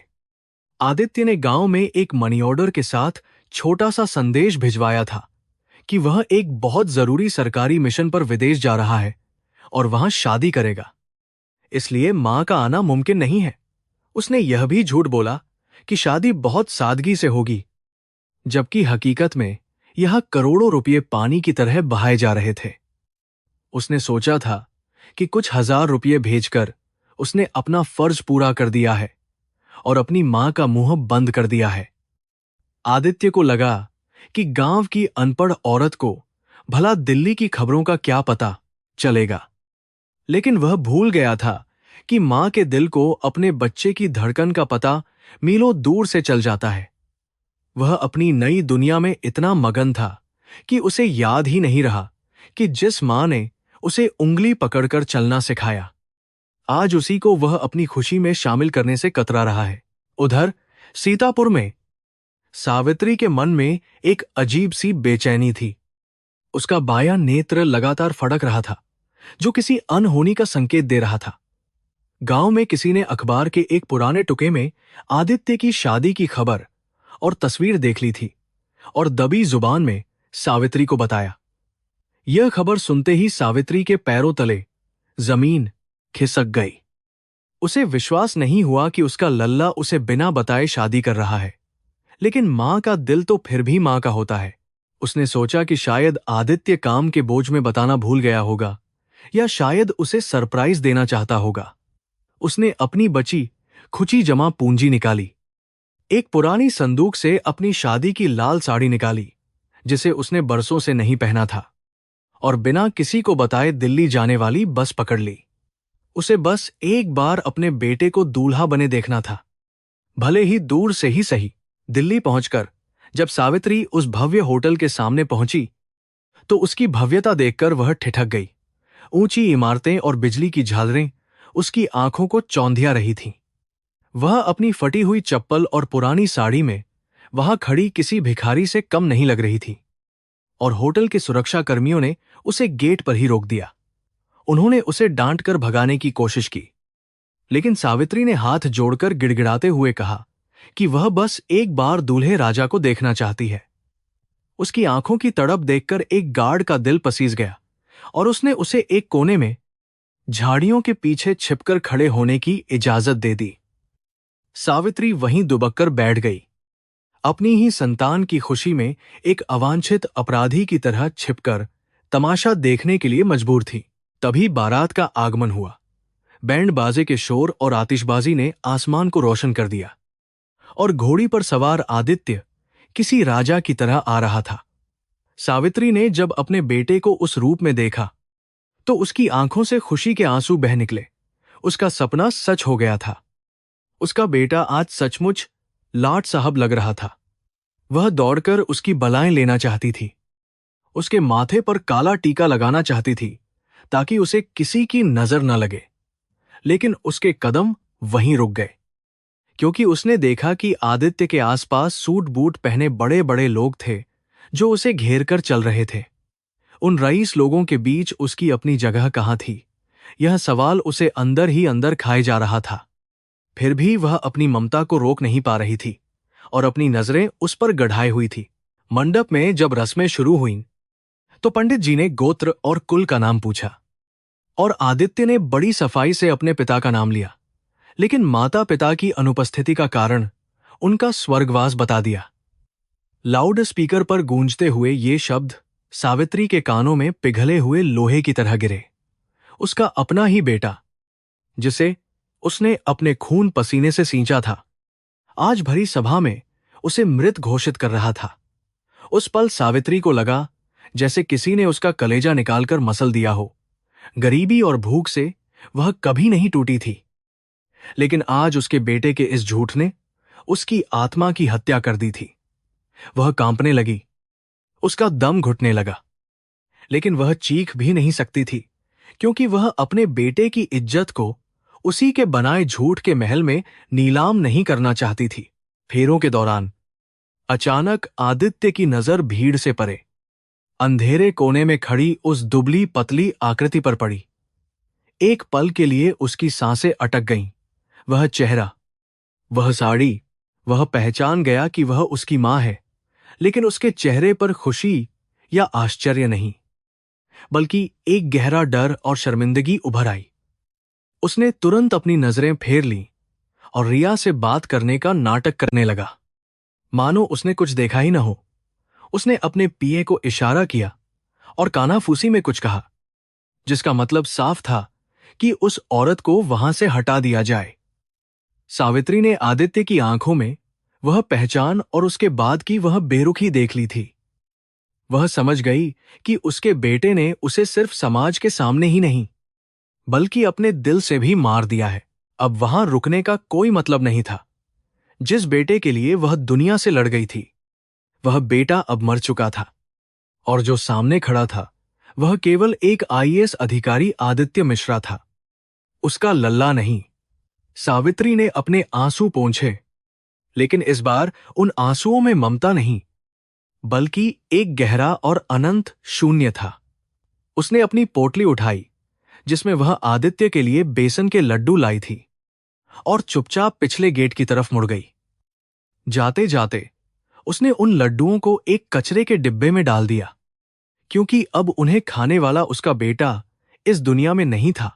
आदित्य ने गांव में एक मनी ऑर्डर के साथ छोटा सा संदेश भिजवाया था कि वह एक बहुत जरूरी सरकारी मिशन पर विदेश जा रहा है और वहां शादी करेगा, इसलिए मां का आना मुमकिन नहीं है। उसने यह भी झूठ बोला कि शादी बहुत सादगी से होगी, जबकि हकीकत में यह करोड़ों रुपये पानी की तरह बहाए जा रहे थे। उसने सोचा था कि कुछ हजार रुपये भेजकर उसने अपना फर्ज पूरा कर दिया है और अपनी मां का मुंह बंद कर दिया है। आदित्य को लगा कि गांव की अनपढ़ औरत को भला दिल्ली की खबरों का क्या पता चलेगा, लेकिन वह भूल गया था कि मां के दिल को अपने बच्चे की धड़कन का पता मीलों दूर से चल जाता है। वह अपनी नई दुनिया में इतना मगन था कि उसे याद ही नहीं रहा कि जिस मां ने उसे उंगली पकड़कर चलना सिखाया, आज उसी को वह अपनी खुशी में शामिल करने से कतरा रहा है। उधर सीतापुर में सावित्री के मन में एक अजीब सी बेचैनी थी। उसका बायां नेत्र लगातार फड़क रहा था, जो किसी अनहोनी का संकेत दे रहा था। गांव में किसी ने अखबार के एक पुराने टुके में आदित्य की शादी की खबर और तस्वीर देख ली थी और दबी जुबान में सावित्री को बताया। यह खबर सुनते ही सावित्री के पैरों तले जमीन खिसक गई। उसे विश्वास नहीं हुआ कि उसका लल्ला उसे बिना बताए शादी कर रहा है, लेकिन मां का दिल तो फिर भी मां का होता है। उसने सोचा कि शायद आदित्य काम के बोझ में बताना भूल गया होगा, या शायद उसे सरप्राइज देना चाहता होगा। उसने अपनी बची खुची जमा पूंजी निकाली। एक पुरानी संदूक से अपनी शादी की लाल साड़ी निकाली, जिसे उसने बरसों से नहीं पहना था, और बिना किसी को बताए दिल्ली जाने वाली बस पकड़ ली। उसे बस एक बार अपने बेटे को दूल्हा बने देखना था, भले ही दूर से ही सही। दिल्ली पहुंचकर जब सावित्री उस भव्य होटल के सामने पहुंची, तो उसकी भव्यता देखकर वह ठिठक गई। ऊंची इमारतें और बिजली की झालरें उसकी आंखों को चौंधिया रही थीं। वह अपनी फटी हुई चप्पल और पुरानी साड़ी में वहां खड़ी किसी भिखारी से कम नहीं लग रही थी, और होटल के सुरक्षा कर्मियों ने उसे गेट पर ही रोक दिया। उन्होंने उसे डांट कर भगाने की कोशिश की, लेकिन सावित्री ने हाथ जोड़कर गिड़गिड़ाते हुए कहा कि वह बस एक बार दूल्हे राजा को देखना चाहती है। उसकी आंखों की तड़प देखकर एक गार्ड का दिल पसीज गया और उसने उसे एक कोने में झाड़ियों के पीछे छिपकर खड़े होने की इजाजत दे दी। सावित्री वहीं दुबककर बैठ गई, अपनी ही संतान की खुशी में एक अवांछित अपराधी की तरह छिपकर तमाशा देखने के लिए मजबूर थी। तभी बारात का आगमन हुआ। बैंड बाजे के शोर और आतिशबाजी ने आसमान को रोशन कर दिया, और घोड़ी पर सवार आदित्य किसी राजा की तरह आ रहा था। सावित्री ने जब अपने बेटे को उस रूप में देखा, तो उसकी आंखों से खुशी के आंसू बह निकले। उसका सपना सच हो गया था। उसका बेटा आज सचमुच लाट साहब लग रहा था। वह दौड़कर उसकी बलाएं लेना चाहती थी। उसके माथे पर काला टीका लगाना चाहती थी ताकि उसे किसी की नजर न लगे। लेकिन उसके कदम वहीं रुक गए, क्योंकि उसने देखा कि आदित्य के आसपास सूट बूट पहने बड़े बड़े लोग थे जो उसे घेर कर चल रहे थे। उन रईस लोगों के बीच उसकी अपनी जगह कहाँ थी, यह सवाल उसे अंदर ही अंदर खाए जा रहा था। फिर भी वह अपनी ममता को रोक नहीं पा रही थी और अपनी नजरें उस पर गढ़ाई हुई थी। मंडप में जब रस्में शुरू हुईं, तो पंडित जी ने गोत्र और कुल का नाम पूछा और आदित्य ने बड़ी सफाई से अपने पिता का नाम लिया, लेकिन माता पिता की अनुपस्थिति का कारण उनका स्वर्गवास बता दिया। लाउड स्पीकर पर गूंजते हुए ये शब्द सावित्री के कानों में पिघले हुए लोहे की तरह गिरे। उसका अपना ही बेटा, जिसे उसने अपने खून पसीने से सींचा था, आज भरी सभा में उसे मृत घोषित कर रहा था। उस पल सावित्री को लगा जैसे किसी ने उसका कलेजा निकालकर मसल दिया हो। गरीबी और भूख से वह कभी नहीं टूटी थी, लेकिन आज उसके बेटे के इस झूठ ने उसकी आत्मा की हत्या कर दी थी। वह कांपने लगी, उसका दम घुटने लगा, लेकिन वह चीख भी नहीं सकती थी, क्योंकि वह अपने बेटे की इज्जत को उसी के बनाए झूठ के महल में नीलाम नहीं करना चाहती थी। फेरों के दौरान अचानक आदित्य की नजर भीड़ से परे अंधेरे कोने में खड़ी उस दुबली पतली आकृति पर पड़ी। एक पल के लिए उसकी सांसें अटक गईं। वह चेहरा, वह साड़ी, वह पहचान गया कि वह उसकी मां है, लेकिन उसके चेहरे पर खुशी या आश्चर्य नहीं, बल्कि एक गहरा डर और शर्मिंदगी उभर आई। उसने तुरंत अपनी नजरें फेर लीं और रिया से बात करने का नाटक करने लगा, मानो उसने कुछ देखा ही न हो। उसने अपने पिए को इशारा किया और कानाफूसी में कुछ कहा, जिसका मतलब साफ था कि उस औरत को वहां से हटा दिया जाए। सावित्री ने आदित्य की आंखों में वह पहचान और उसके बाद की वह बेरुखी देख ली थी। वह समझ गई कि उसके बेटे ने उसे सिर्फ समाज के सामने ही नहीं, बल्कि अपने दिल से भी मार दिया है। अब वहां रुकने का कोई मतलब नहीं था। जिस बेटे के लिए वह दुनिया से लड़ गई थी, वह बेटा अब मर चुका था, और जो सामने खड़ा था वह केवल एक आईएएस अधिकारी आदित्य मिश्रा था, उसका लल्ला नहीं। सावित्री ने अपने आंसू पोंछे, लेकिन इस बार उन आंसुओं में ममता नहीं, बल्कि एक गहरा और अनंत शून्य था। उसने अपनी पोटली उठाई जिसमें वह आदित्य के लिए बेसन के लड्डू लाई थी, और चुपचाप पिछले गेट की तरफ मुड़ गई। जाते जाते उसने उन लड्डुओं को एक कचरे के डिब्बे में डाल दिया, क्योंकि अब उन्हें खाने वाला उसका बेटा इस दुनिया में नहीं था।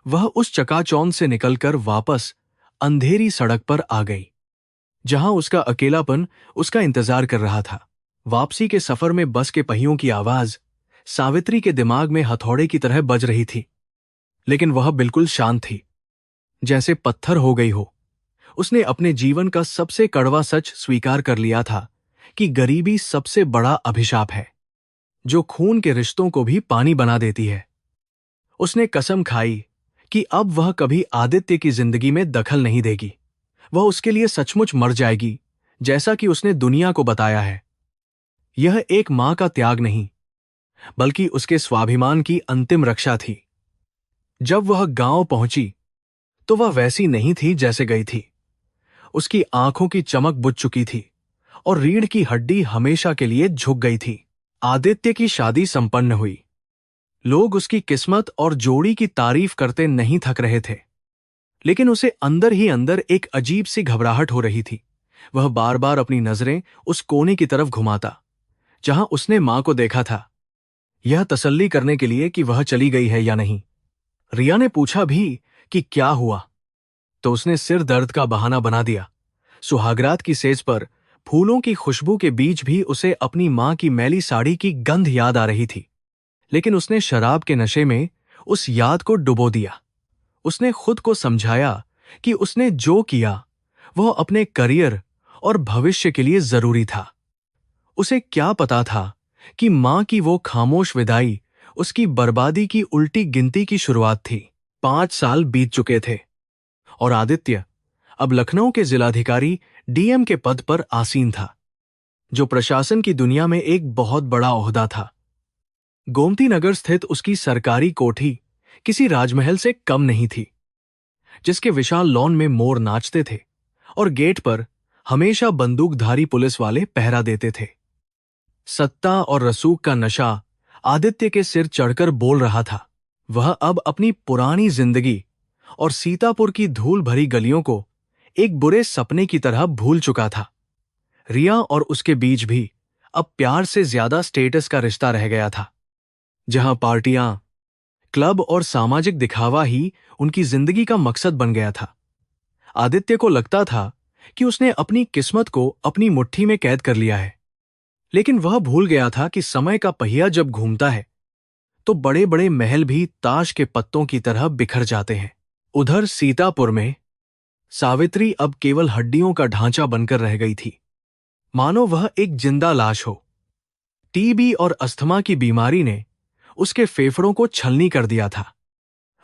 वह उस चकाचौंध से निकलकर वापस अंधेरी सड़क पर आ गई, जहां उसका अकेलापन उसका इंतजार कर रहा था। वापसी के सफर में बस के पहियों की आवाज सावित्री के दिमाग में हथौड़े की तरह बज रही थी, लेकिन वह बिल्कुल शांत थी, जैसे पत्थर हो गई हो। उसने अपने जीवन का सबसे कड़वा सच स्वीकार कर लिया था कि गरीबी सबसे बड़ा अभिशाप है, जो खून के रिश्तों को भी पानी बना देती है। उसने कसम खाई कि अब वह कभी आदित्य की जिंदगी में दखल नहीं देगी। वह उसके लिए सचमुच मर जाएगी, जैसा कि उसने दुनिया को बताया है। यह एक मां का त्याग नहीं, बल्कि उसके स्वाभिमान की अंतिम रक्षा थी। जब वह गांव पहुंची तो वह वैसी नहीं थी जैसे गई थी। उसकी आंखों की चमक बुझ चुकी थी और रीढ़ की हड्डी हमेशा के लिए झुक गई थी। आदित्य की शादी संपन्न हुई। लोग उसकी किस्मत और जोड़ी की तारीफ करते नहीं थक रहे थे, लेकिन उसे अंदर ही अंदर एक अजीब सी घबराहट हो रही थी। वह बार बार अपनी नजरें उस कोने की तरफ घुमाता जहां उसने मां को देखा था, यह तसल्ली करने के लिए कि वह चली गई है या नहीं। रिया ने पूछा भी कि क्या हुआ, तो उसने सिर दर्द का बहाना बना दिया। सुहागरात की सेज पर फूलों की खुशबू के बीच भी उसे अपनी मां की मैली साड़ी की गंध याद आ रही थी, लेकिन उसने शराब के नशे में उस याद को डुबो दिया। उसने खुद को समझाया कि उसने जो किया वह अपने करियर और भविष्य के लिए जरूरी था। उसे क्या पता था कि मां की वो खामोश विदाई उसकी बर्बादी की उल्टी गिनती की शुरुआत थी। 5 साल बीत चुके थे और आदित्य अब लखनऊ के जिलाधिकारी डीएम के पद पर आसीन था, जो प्रशासन की दुनिया में एक बहुत बड़ा ओहदा था। गोमती नगर स्थित उसकी सरकारी कोठी किसी राजमहल से कम नहीं थी, जिसके विशाल लॉन में मोर नाचते थे और गेट पर हमेशा बंदूकधारी पुलिस वाले पहरा देते थे। सत्ता और रसूख का नशा आदित्य के सिर चढ़कर बोल रहा था। वह अब अपनी पुरानी जिंदगी और सीतापुर की धूल भरी गलियों को एक बुरे सपने की तरह भूल चुका था। रिया और उसके बीच भी अब प्यार से ज्यादा स्टेटस का रिश्ता रह गया था, जहां पार्टियां, क्लब और सामाजिक दिखावा ही उनकी जिंदगी का मकसद बन गया था। आदित्य को लगता था कि उसने अपनी किस्मत को अपनी मुट्ठी में कैद कर लिया है, लेकिन वह भूल गया था कि समय का पहिया जब घूमता है तो बड़े बड़े महल भी ताश के पत्तों की तरह बिखर जाते हैं। उधर सीतापुर में सावित्री अब केवल हड्डियों का ढांचा बनकर रह गई थी, मानो वह एक जिंदा लाश हो। टीबी और अस्थमा की बीमारी ने उसके फेफड़ों को छलनी कर दिया था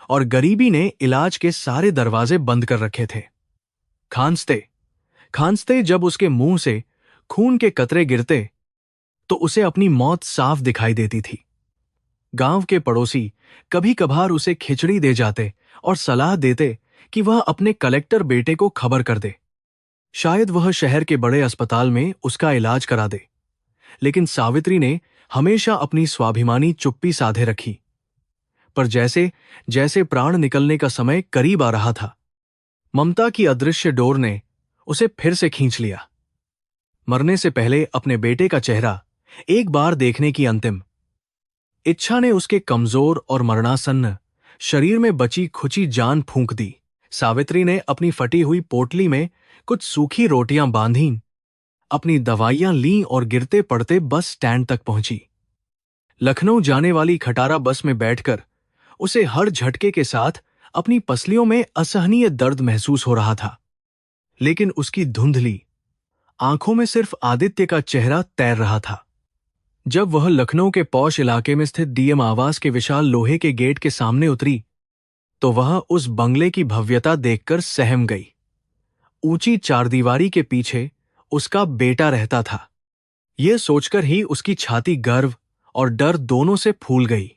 और गरीबी ने इलाज के सारे दरवाजे बंद कर रखे थे। खांसते खांसते जब उसके मुंह से खून के कतरे गिरते तो उसे अपनी मौत साफ दिखाई देती थी। गांव के पड़ोसी कभी कभार उसे खिचड़ी दे जाते और सलाह देते कि वह अपने कलेक्टर बेटे को खबर कर दे, शायद वह शहर के बड़े अस्पताल में उसका इलाज करा दे। लेकिन सावित्री ने हमेशा अपनी स्वाभिमानी चुप्पी साधे रखी। पर जैसे जैसे प्राण निकलने का समय करीब आ रहा था, ममता की अदृश्य डोर ने उसे फिर से खींच लिया। मरने से पहले अपने बेटे का चेहरा एक बार देखने की अंतिम इच्छा ने उसके कमजोर और मरणासन्न शरीर में बची खुची जान फूंक दी। सावित्री ने अपनी फटी हुई पोटली में कुछ सूखी रोटियां बांधी, अपनी दवाइयां लीं और गिरते पड़ते बस स्टैंड तक पहुंची। लखनऊ जाने वाली खटारा बस में बैठकर उसे हर झटके के साथ अपनी पसलियों में असहनीय दर्द महसूस हो रहा था, लेकिन उसकी धुंधली आंखों में सिर्फ आदित्य का चेहरा तैर रहा था। जब वह लखनऊ के पौश इलाके में स्थित डीएम आवास के विशाल लोहे के गेट के सामने उतरी तो वह उस बंगले की भव्यता देखकर सहम गई। ऊंची चारदीवारी के पीछे उसका बेटा रहता था। यह सोचकर ही उसकी छाती गर्व और डर दोनों से फूल गई।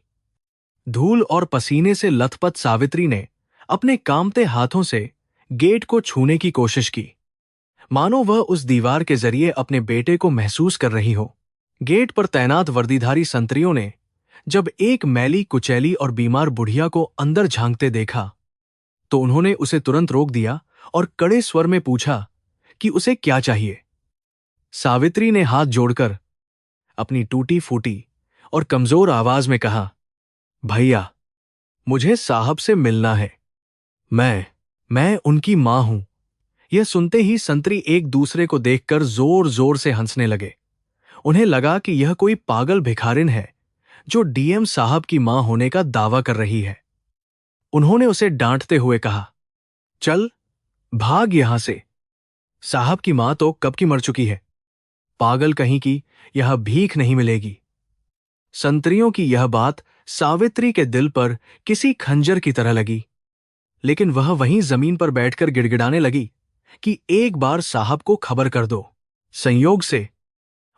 धूल और पसीने से लथपथ सावित्री ने अपने कांपते हाथों से गेट को छूने की कोशिश की, मानो वह उस दीवार के जरिए अपने बेटे को महसूस कर रही हो। गेट पर तैनात वर्दीधारी संतरियों ने जब एक मैली कुचैली और बीमार बुढ़िया को अंदर झांकते देखा तो उन्होंने उसे तुरंत रोक दिया और कड़े स्वर में पूछा कि उसे क्या चाहिए। सावित्री ने हाथ जोड़कर अपनी टूटी फूटी और कमजोर आवाज में कहा, भैया, मुझे साहब से मिलना है। मैं उनकी मां हूं। यह सुनते ही संतरी एक दूसरे को देखकर जोर जोर से हंसने लगे। उन्हें लगा कि यह कोई पागल भिखारिन है जो डीएम साहब की मां होने का दावा कर रही है। उन्होंने उसे डांटते हुए कहा, चल भाग यहां से। साहब की मां तो कब की मर चुकी है। पागल कहीं की, यह भीख नहीं मिलेगी। संतरियों की यह बात सावित्री के दिल पर किसी खंजर की तरह लगी, लेकिन वह वहीं जमीन पर बैठकर गिड़गिड़ाने लगी कि एक बार साहब को खबर कर दो। संयोग से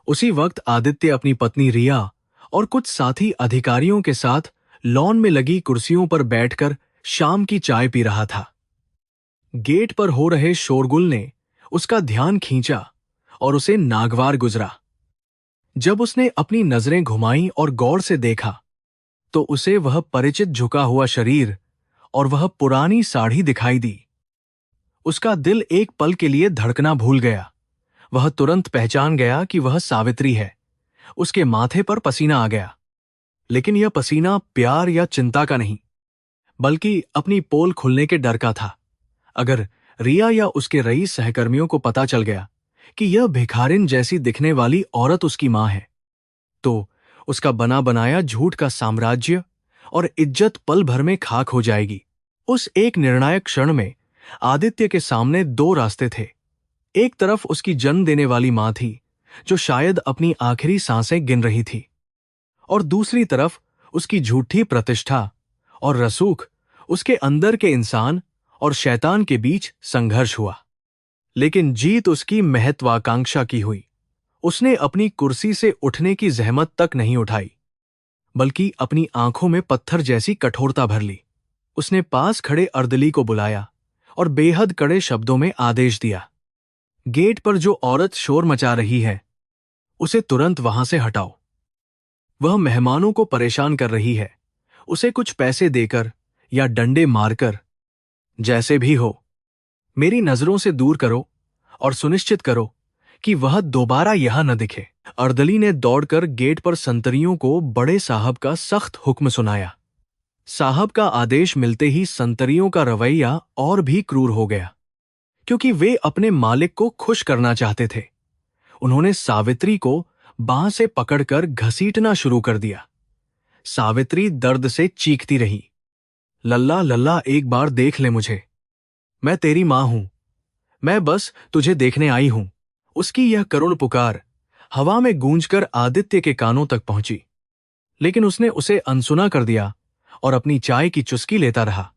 उसी वक्त आदित्य अपनी पत्नी रिया और कुछ साथी अधिकारियों के साथ लॉन में लगी कुर्सियों पर बैठकर शाम की चाय पी रहा था। गेट पर हो रहे शोरगुल ने उसका ध्यान खींचा और उसे नागवार गुजरा। जब उसने अपनी नजरें घुमाईं और गौर से देखा तो उसे वह परिचित झुका हुआ शरीर और वह पुरानी साड़ी दिखाई दी। उसका दिल एक पल के लिए धड़कना भूल गया। वह तुरंत पहचान गया कि वह सावित्री है। उसके माथे पर पसीना आ गया, लेकिन यह पसीना प्यार या चिंता का नहीं, बल्कि अपनी पोल खुलने के डर का था। अगर रिया या उसके रईस सहकर्मियों को पता चल गया कि यह भिखारिन जैसी दिखने वाली औरत उसकी मां है, तो उसका बना बनाया झूठ का साम्राज्य और इज्जत पल भर में खाक हो जाएगी। उस एक निर्णायक क्षण में आदित्य के सामने दो रास्ते थे। एक तरफ उसकी जन्म देने वाली मां थी, जो शायद अपनी आखिरी सांसें गिन रही थी, और दूसरी तरफ उसकी झूठी प्रतिष्ठा और रसूख। उसके अंदर के इंसान और शैतान के बीच संघर्ष हुआ, लेकिन जीत उसकी महत्वाकांक्षा की हुई। उसने अपनी कुर्सी से उठने की जहमत तक नहीं उठाई, बल्कि अपनी आंखों में पत्थर जैसी कठोरता भर ली। उसने पास खड़े अर्दली को बुलाया और बेहद कड़े शब्दों में आदेश दिया, गेट पर जो औरत शोर मचा रही है उसे तुरंत वहां से हटाओ। वह मेहमानों को परेशान कर रही है। उसे कुछ पैसे देकर या डंडे मारकर, जैसे भी हो, मेरी नजरों से दूर करो और सुनिश्चित करो कि वह दोबारा यहां न दिखे। अर्दली ने दौड़कर गेट पर संतरियों को बड़े साहब का सख्त हुक्म सुनाया। साहब का आदेश मिलते ही संतरियों का रवैया और भी क्रूर हो गया, क्योंकि वे अपने मालिक को खुश करना चाहते थे। उन्होंने सावित्री को बांह से पकड़कर घसीटना शुरू कर दिया। सावित्री दर्द से चीखती रही, लल्ला लल्ला, एक बार देख ले मुझे, मैं तेरी मां हूं, मैं बस तुझे देखने आई हूं। उसकी यह करुण पुकार हवा में गूंजकर आदित्य के कानों तक पहुंची, लेकिन उसने उसे अनसुना कर दिया और अपनी चाय की चुस्की लेता रहा।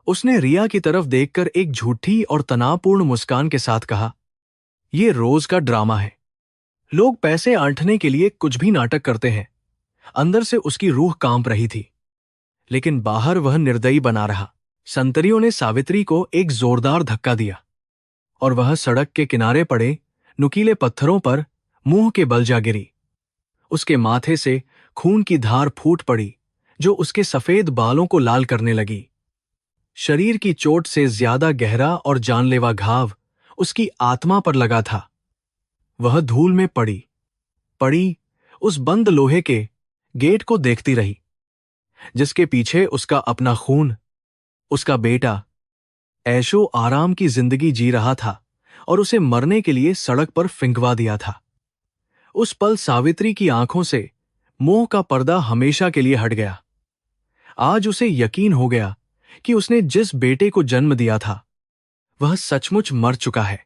उसने रिया की तरफ देखकर एक झूठी और तनावपूर्ण मुस्कान के साथ कहा, यह रोज का ड्रामा है। लोग पैसे आंटने के लिए कुछ भी नाटक करते हैं। अंदर से उसकी रूह कांप रही थी, लेकिन बाहर वह निर्दयी बना रहा। संतरियों ने सावित्री को एक जोरदार धक्का दिया और वह सड़क के किनारे पड़े नुकीले पत्थरों पर मुंह के बल जा गिरी। उसके माथे से खून की धार फूट पड़ी, जो उसके सफेद बालों को लाल करने लगी। शरीर की चोट से ज्यादा गहरा और जानलेवा घाव उसकी आत्मा पर लगा था। वह धूल में पड़ी उस बंद लोहे के गेट को देखती रही, जिसके पीछे उसका अपना खून, उसका बेटा, ऐशो आराम की जिंदगी जी रहा था और उसे मरने के लिए सड़क पर फिंकवा दिया था। उस पल सावित्री की आंखों से मोह का पर्दा हमेशा के लिए हट गया। आज उसे यकीन हो गया कि उसने जिस बेटे को जन्म दिया था वह सचमुच मर चुका है।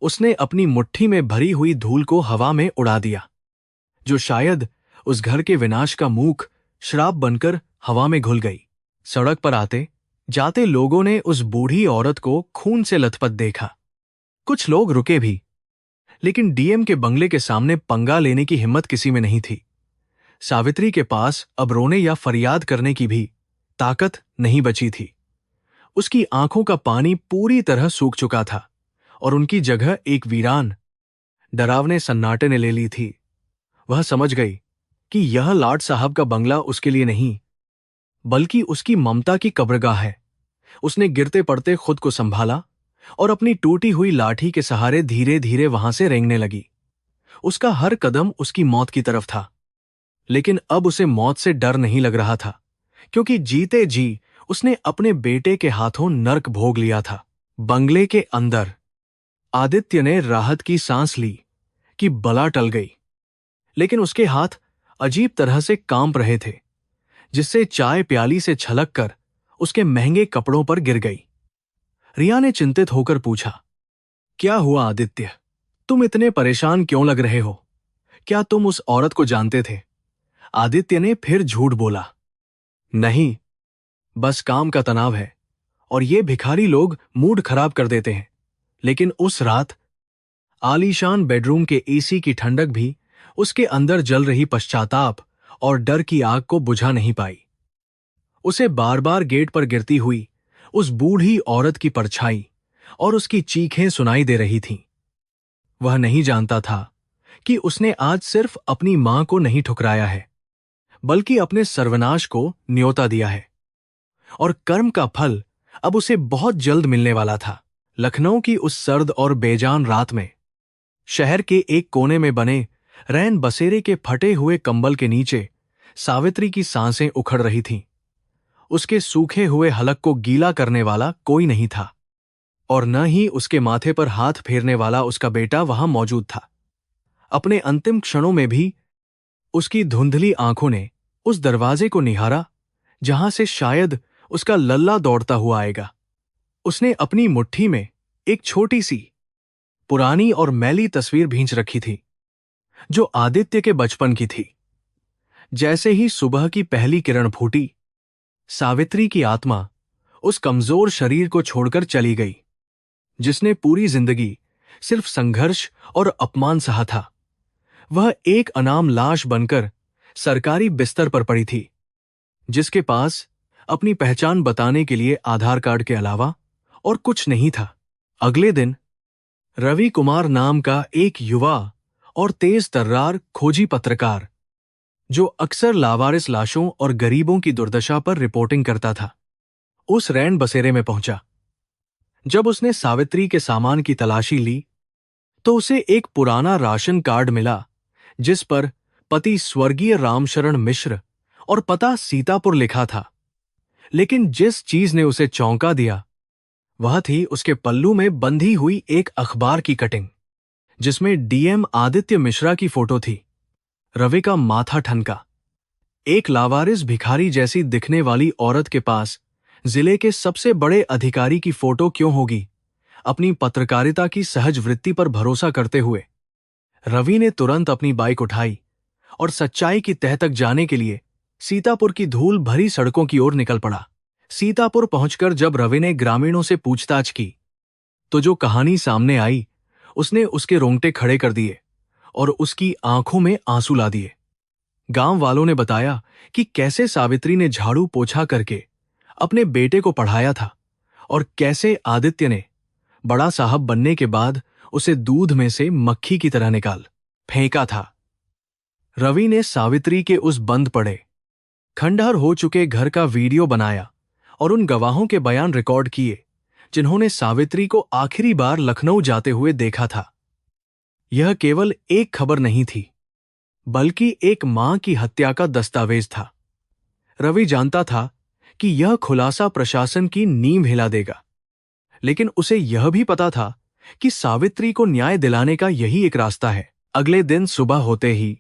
उसने अपनी मुट्ठी में भरी हुई धूल को हवा में उड़ा दिया, जो शायद उस घर के विनाश का मूक श्राप बनकर हवा में घुल गई। सड़क पर आते जाते लोगों ने उस बूढ़ी औरत को खून से लथपथ देखा। कुछ लोग रुके भी, लेकिन डीएम के बंगले के सामने पंगा लेने की हिम्मत किसी में नहीं थी। सावित्री के पास अब रोने या फरियाद करने की भी ताकत नहीं बची थी। उसकी आंखों का पानी पूरी तरह सूख चुका था और उनकी जगह एक वीरान, डरावने सन्नाटे ने ले ली थी। वह समझ गई कि यह लाट साहब का बंगला उसके लिए नहीं, बल्कि उसकी ममता की कब्रगाह है। उसने गिरते पड़ते खुद को संभाला और अपनी टूटी हुई लाठी के सहारे धीरे धीरे वहां से रेंगने लगी। उसका हर कदम उसकी मौत की तरफ था, लेकिन अब उसे मौत से डर नहीं लग रहा था, क्योंकि जीते जी उसने अपने बेटे के हाथों नर्क भोग लिया था। बंगले के अंदर आदित्य ने राहत की सांस ली कि बला टल गई, लेकिन उसके हाथ अजीब तरह से कांप रहे थे, जिससे चाय प्याली से छलक कर उसके महंगे कपड़ों पर गिर गई। रिया ने चिंतित होकर पूछा, क्या हुआ आदित्य? तुम इतने परेशान क्यों लग रहे हो? क्या तुम उस औरत को जानते थे? आदित्य ने फिर झूठ बोला, नहीं, बस काम का तनाव है और ये भिखारी लोग मूड खराब कर देते हैं। लेकिन उस रात आलीशान बेडरूम के एसी की ठंडक भी उसके अंदर जल रही पश्चाताप और डर की आग को बुझा नहीं पाई। उसे बार बार गेट पर गिरती हुई उस बूढ़ी औरत की परछाई और उसकी चीखें सुनाई दे रही थीं। वह नहीं जानता था कि उसने आज सिर्फ अपनी मां को नहीं ठुकराया है, बल्कि अपने सर्वनाश को न्योता दिया है, और कर्म का फल अब उसे बहुत जल्द मिलने वाला था। लखनऊ की उस सर्द और बेजान रात में शहर के एक कोने में बने रैन बसेरे के फटे हुए कंबल के नीचे सावित्री की सांसें उखड़ रही थीं। उसके सूखे हुए हलक को गीला करने वाला कोई नहीं था, और न ही उसके माथे पर हाथ फेरने वाला उसका बेटा वहां मौजूद था। अपने अंतिम क्षणों में भी उसकी धुंधली आंखों ने उस दरवाजे को निहारा जहां से शायद उसका लल्ला दौड़ता हुआ आएगा। उसने अपनी मुट्ठी में एक छोटी सी पुरानी और मैली तस्वीर भींच रखी थी, जो आदित्य के बचपन की थी। जैसे ही सुबह की पहली किरण फूटी, सावित्री की आत्मा उस कमजोर शरीर को छोड़कर चली गई, जिसने पूरी जिंदगी सिर्फ संघर्ष और अपमान सहा था। वह एक अनाम लाश बनकर सरकारी बिस्तर पर पड़ी थी, जिसके पास अपनी पहचान बताने के लिए आधार कार्ड के अलावा और कुछ नहीं था। अगले दिन रवि कुमार नाम का एक युवा और तेज तर्रार खोजी पत्रकार, जो अक्सर लावारिस लाशों और गरीबों की दुर्दशा पर रिपोर्टिंग करता था, उस रैन बसेरे में पहुंचा। जब उसने सावित्री के सामान की तलाशी ली तो उसे एक पुराना राशन कार्ड मिला, जिस पर पति स्वर्गीय रामशरण मिश्र और पता सीतापुर लिखा था। लेकिन जिस चीज ने उसे चौंका दिया वह थी उसके पल्लू में बंधी हुई एक अखबार की कटिंग, जिसमें डीएम आदित्य मिश्रा की फोटो थी। रवि का माथा ठनका। एक लावारिस भिखारी जैसी दिखने वाली औरत के पास जिले के सबसे बड़े अधिकारी की फोटो क्यों होगी? अपनी पत्रकारिता की सहज वृत्ति पर भरोसा करते हुए रवि ने तुरंत अपनी बाइक उठाई और सच्चाई की तह तक जाने के लिए सीतापुर की धूल भरी सड़कों की ओर निकल पड़ा। सीतापुर पहुंचकर जब रवि ने ग्रामीणों से पूछताछ की तो जो कहानी सामने आई उसने उसके रोंगटे खड़े कर दिए और उसकी आंखों में आंसू ला दिए। गांव वालों ने बताया कि कैसे सावित्री ने झाड़ू पोछा करके अपने बेटे को पढ़ाया था और कैसे आदित्य ने बड़ा साहब बनने के बाद उसे दूध में से मक्खी की तरह निकाल फेंका था। रवि ने सावित्री के उस बंद पड़े, खंडहर हो चुके घर का वीडियो बनाया और उन गवाहों के बयान रिकॉर्ड किए जिन्होंने सावित्री को आखिरी बार लखनऊ जाते हुए देखा था। यह केवल एक खबर नहीं थी, बल्कि एक मां की हत्या का दस्तावेज था। रवि जानता था कि यह खुलासा प्रशासन की नींव हिला देगा, लेकिन उसे यह भी पता था कि सावित्री को न्याय दिलाने का यही एक रास्ता है। अगले दिन सुबह होते ही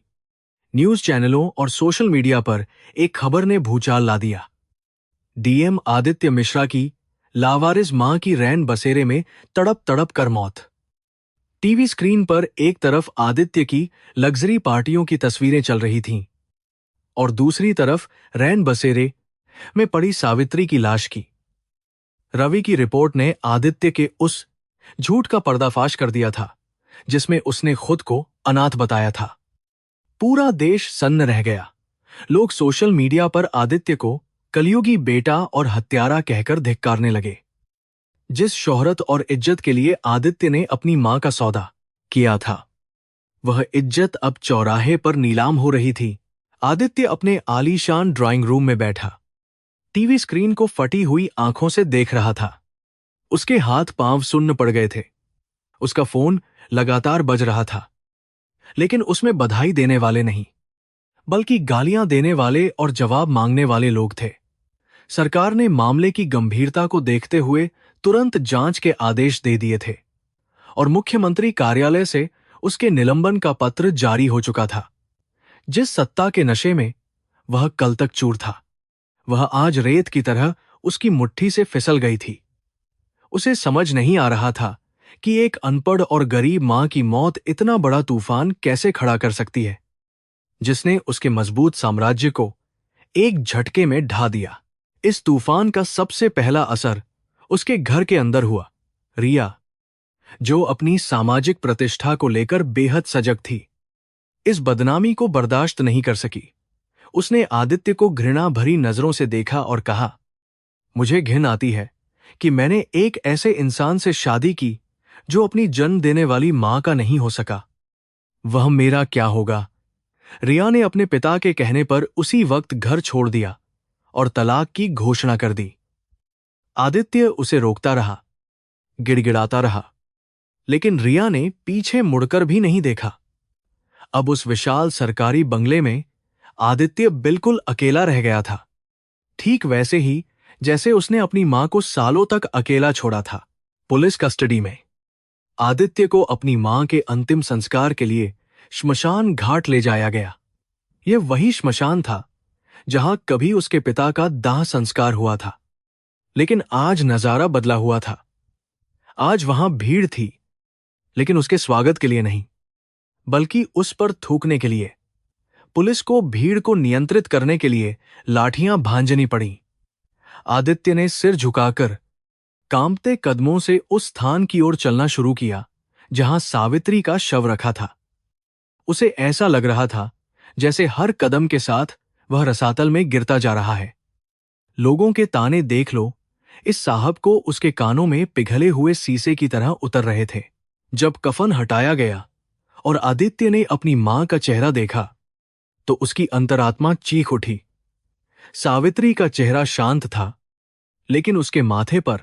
न्यूज चैनलों और सोशल मीडिया पर एक खबर ने भूचाल ला दिया। डीएम आदित्य मिश्रा की लावारिस मां की रैन बसेरे में तड़प तड़प कर मौत। टीवी स्क्रीन पर एक तरफ आदित्य की लग्जरी पार्टियों की तस्वीरें चल रही थीं और दूसरी तरफ रैन बसेरे में पड़ी सावित्री की लाश की। रवि की रिपोर्ट ने आदित्य के उस झूठ का पर्दाफाश कर दिया था जिसमें उसने खुद को अनाथ बताया था। पूरा देश सन्न रह गया। लोग सोशल मीडिया पर आदित्य को कलयुगी बेटा और हत्यारा कहकर धिक्कारने लगे। जिस शोहरत और इज्जत के लिए आदित्य ने अपनी मां का सौदा किया था, वह इज्जत अब चौराहे पर नीलाम हो रही थी। आदित्य अपने आलीशान ड्राइंग रूम में बैठा टीवी स्क्रीन को फटी हुई आंखों से देख रहा था। उसके हाथ पांव सुन्न पड़ गए थे। उसका फोन लगातार बज रहा था, लेकिन उसमें बधाई देने वाले नहीं, बल्कि गालियां देने वाले और जवाब मांगने वाले लोग थे। सरकार ने मामले की गंभीरता को देखते हुए तुरंत जांच के आदेश दे दिए थे और मुख्यमंत्री कार्यालय से उसके निलंबन का पत्र जारी हो चुका था। जिस सत्ता के नशे में वह कल तक चूर था, वह आज रेत की तरह उसकी मुट्ठी से फिसल गई थी। उसे समझ नहीं आ रहा था कि एक अनपढ़ और गरीब मां की मौत इतना बड़ा तूफान कैसे खड़ा कर सकती है, जिसने उसके मजबूत साम्राज्य को एक झटके में ढा दिया। इस तूफान का सबसे पहला असर उसके घर के अंदर हुआ। रिया, जो अपनी सामाजिक प्रतिष्ठा को लेकर बेहद सजग थी, इस बदनामी को बर्दाश्त नहीं कर सकी। उसने आदित्य को घृणा भरी नजरों से देखा और कहा, मुझे घिन आती है कि मैंने एक ऐसे इंसान से शादी की जो अपनी जन्म देने वाली मां का नहीं हो सका। वह मेरा क्या होगा? रिया ने अपने पिता के कहने पर उसी वक्त घर छोड़ दिया और तलाक की घोषणा कर दी। आदित्य उसे रोकता रहा, गिड़गिड़ाता रहा, लेकिन रिया ने पीछे मुड़कर भी नहीं देखा। अब उस विशाल सरकारी बंगले में आदित्य बिल्कुल अकेला रह गया था, ठीक वैसे ही जैसे उसने अपनी मां को सालों तक अकेला छोड़ा था। पुलिस कस्टडी में आदित्य को अपनी मां के अंतिम संस्कार के लिए श्मशान घाट ले जाया गया। यह वही श्मशान था जहां कभी उसके पिता का दाह संस्कार हुआ था, लेकिन आज नजारा बदला हुआ था। आज वहां भीड़ थी, लेकिन उसके स्वागत के लिए नहीं, बल्कि उस पर थूकने के लिए। पुलिस को भीड़ को नियंत्रित करने के लिए लाठियां भांजनी पड़ी। आदित्य ने सिर झुकाकर कांपते कदमों से उस स्थान की ओर चलना शुरू किया जहां सावित्री का शव रखा था। उसे ऐसा लग रहा था जैसे हर कदम के साथ वह रसातल में गिरता जा रहा है। लोगों के ताने देख लो, इस साहब को उसके कानों में पिघले हुए शीशे की तरह उतर रहे थे। जब कफन हटाया गया और आदित्य ने अपनी मां का चेहरा देखा तो उसकी अंतरात्मा चीख उठी। सावित्री का चेहरा शांत था, लेकिन उसके माथे पर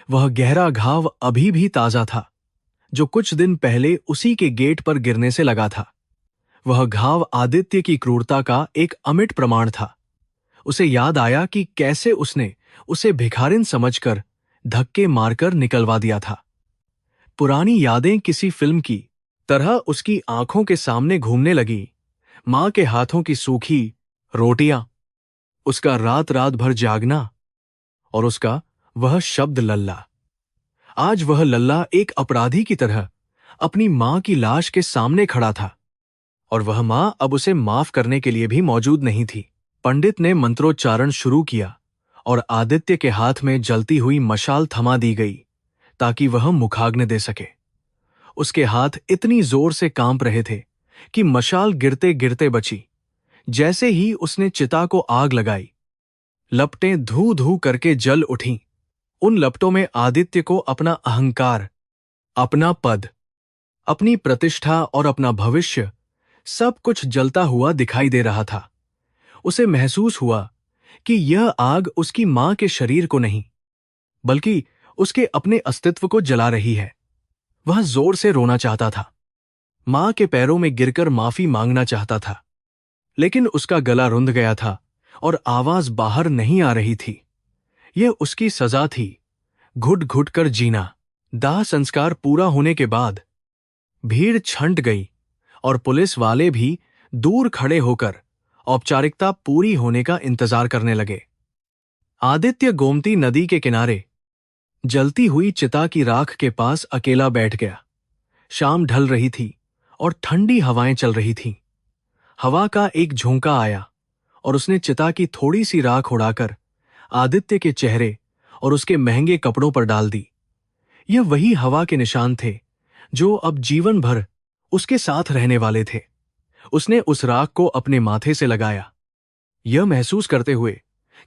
वह गहरा घाव अभी भी ताजा था, जो कुछ दिन पहले उसी के गेट पर गिरने से लगा था। वह घाव आदित्य की क्रूरता का एक अमिट प्रमाण था। उसे याद आया कि कैसे उसने उसे भिखारिन समझकर धक्के मारकर निकलवा दिया था। पुरानी यादें किसी फिल्म की तरह उसकी आंखों के सामने घूमने लगी। मां के हाथों की सूखी रोटियां, उसका रात रात भर जागना और उसका वह शब्द लल्ला। आज वह लल्ला एक अपराधी की तरह अपनी मां की लाश के सामने खड़ा था, और वह मां अब उसे माफ करने के लिए भी मौजूद नहीं थी। पंडित ने मंत्रोच्चारण शुरू किया और आदित्य के हाथ में जलती हुई मशाल थमा दी गई ताकि वह मुखाग्नि दे सके। उसके हाथ इतनी जोर से कांप रहे थे कि मशाल गिरते गिरते बची। जैसे ही उसने चिता को आग लगाई, लपटें धू धू करके जल उठीं। उन लपटों में आदित्य को अपना अहंकार, अपना पद, अपनी प्रतिष्ठा और अपना भविष्य सब कुछ जलता हुआ दिखाई दे रहा था। उसे महसूस हुआ कि यह आग उसकी मां के शरीर को नहीं, बल्कि उसके अपने अस्तित्व को जला रही है। वह जोर से रोना चाहता था, मां के पैरों में गिरकर माफी मांगना चाहता था, लेकिन उसका गला रुंध गया था और आवाज बाहर नहीं आ रही थी। यह उसकी सजा थी, घुट घुट कर जीना। दाह संस्कार पूरा होने के बाद भीड़ छंट गई और पुलिस वाले भी दूर खड़े होकर औपचारिकता पूरी होने का इंतजार करने लगे। आदित्य गोमती नदी के किनारे जलती हुई चिता की राख के पास अकेला बैठ गया। शाम ढल रही थी और ठंडी हवाएं चल रही थीं। हवा का एक झोंका आया और उसने चिता की थोड़ी सी राख उड़ाकर आदित्य के चेहरे और उसके महंगे कपड़ों पर डाल दी। यह वही हवा के निशान थे जो अब जीवन भर उसके साथ रहने वाले थे। उसने उस राख को अपने माथे से लगाया, यह महसूस करते हुए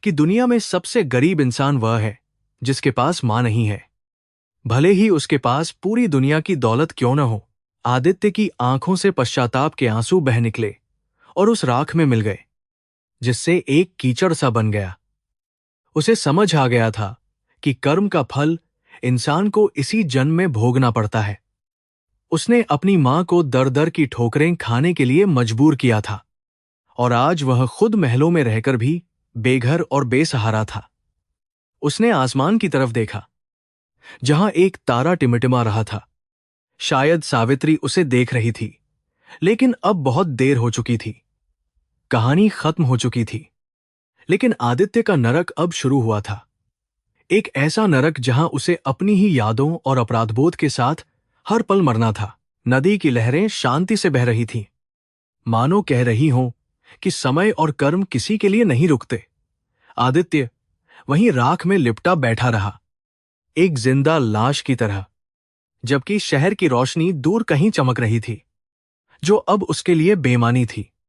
कि दुनिया में सबसे गरीब इंसान वह है जिसके पास मां नहीं है, भले ही उसके पास पूरी दुनिया की दौलत क्यों न हो। आदित्य की आंखों से पश्चाताप के आंसू बह निकले और उस राख में मिल गए, जिससे एक कीचड़ सा बन गया। उसे समझ आ गया था कि कर्म का फल इंसान को इसी जन्म में भोगना पड़ता है। उसने अपनी मां को दर दर की ठोकरें खाने के लिए मजबूर किया था, और आज वह खुद महलों में रहकर भी बेघर और बेसहारा था। उसने आसमान की तरफ देखा, जहां एक तारा टिमटिमा रहा था। शायद सावित्री उसे देख रही थी, लेकिन अब बहुत देर हो चुकी थी। कहानी खत्म हो चुकी थी, लेकिन आदित्य का नरक अब शुरू हुआ था। एक ऐसा नरक जहां उसे अपनी ही यादों और अपराधबोध के साथ हर पल मरना था। नदी की लहरें शांति से बह रही थीं, मानो कह रही हों कि समय और कर्म किसी के लिए नहीं रुकते। आदित्य वहीं राख में लिपटा बैठा रहा, एक जिंदा लाश की तरह, जबकि शहर की रोशनी दूर कहीं चमक रही थी, जो अब उसके लिए बेमानी थी।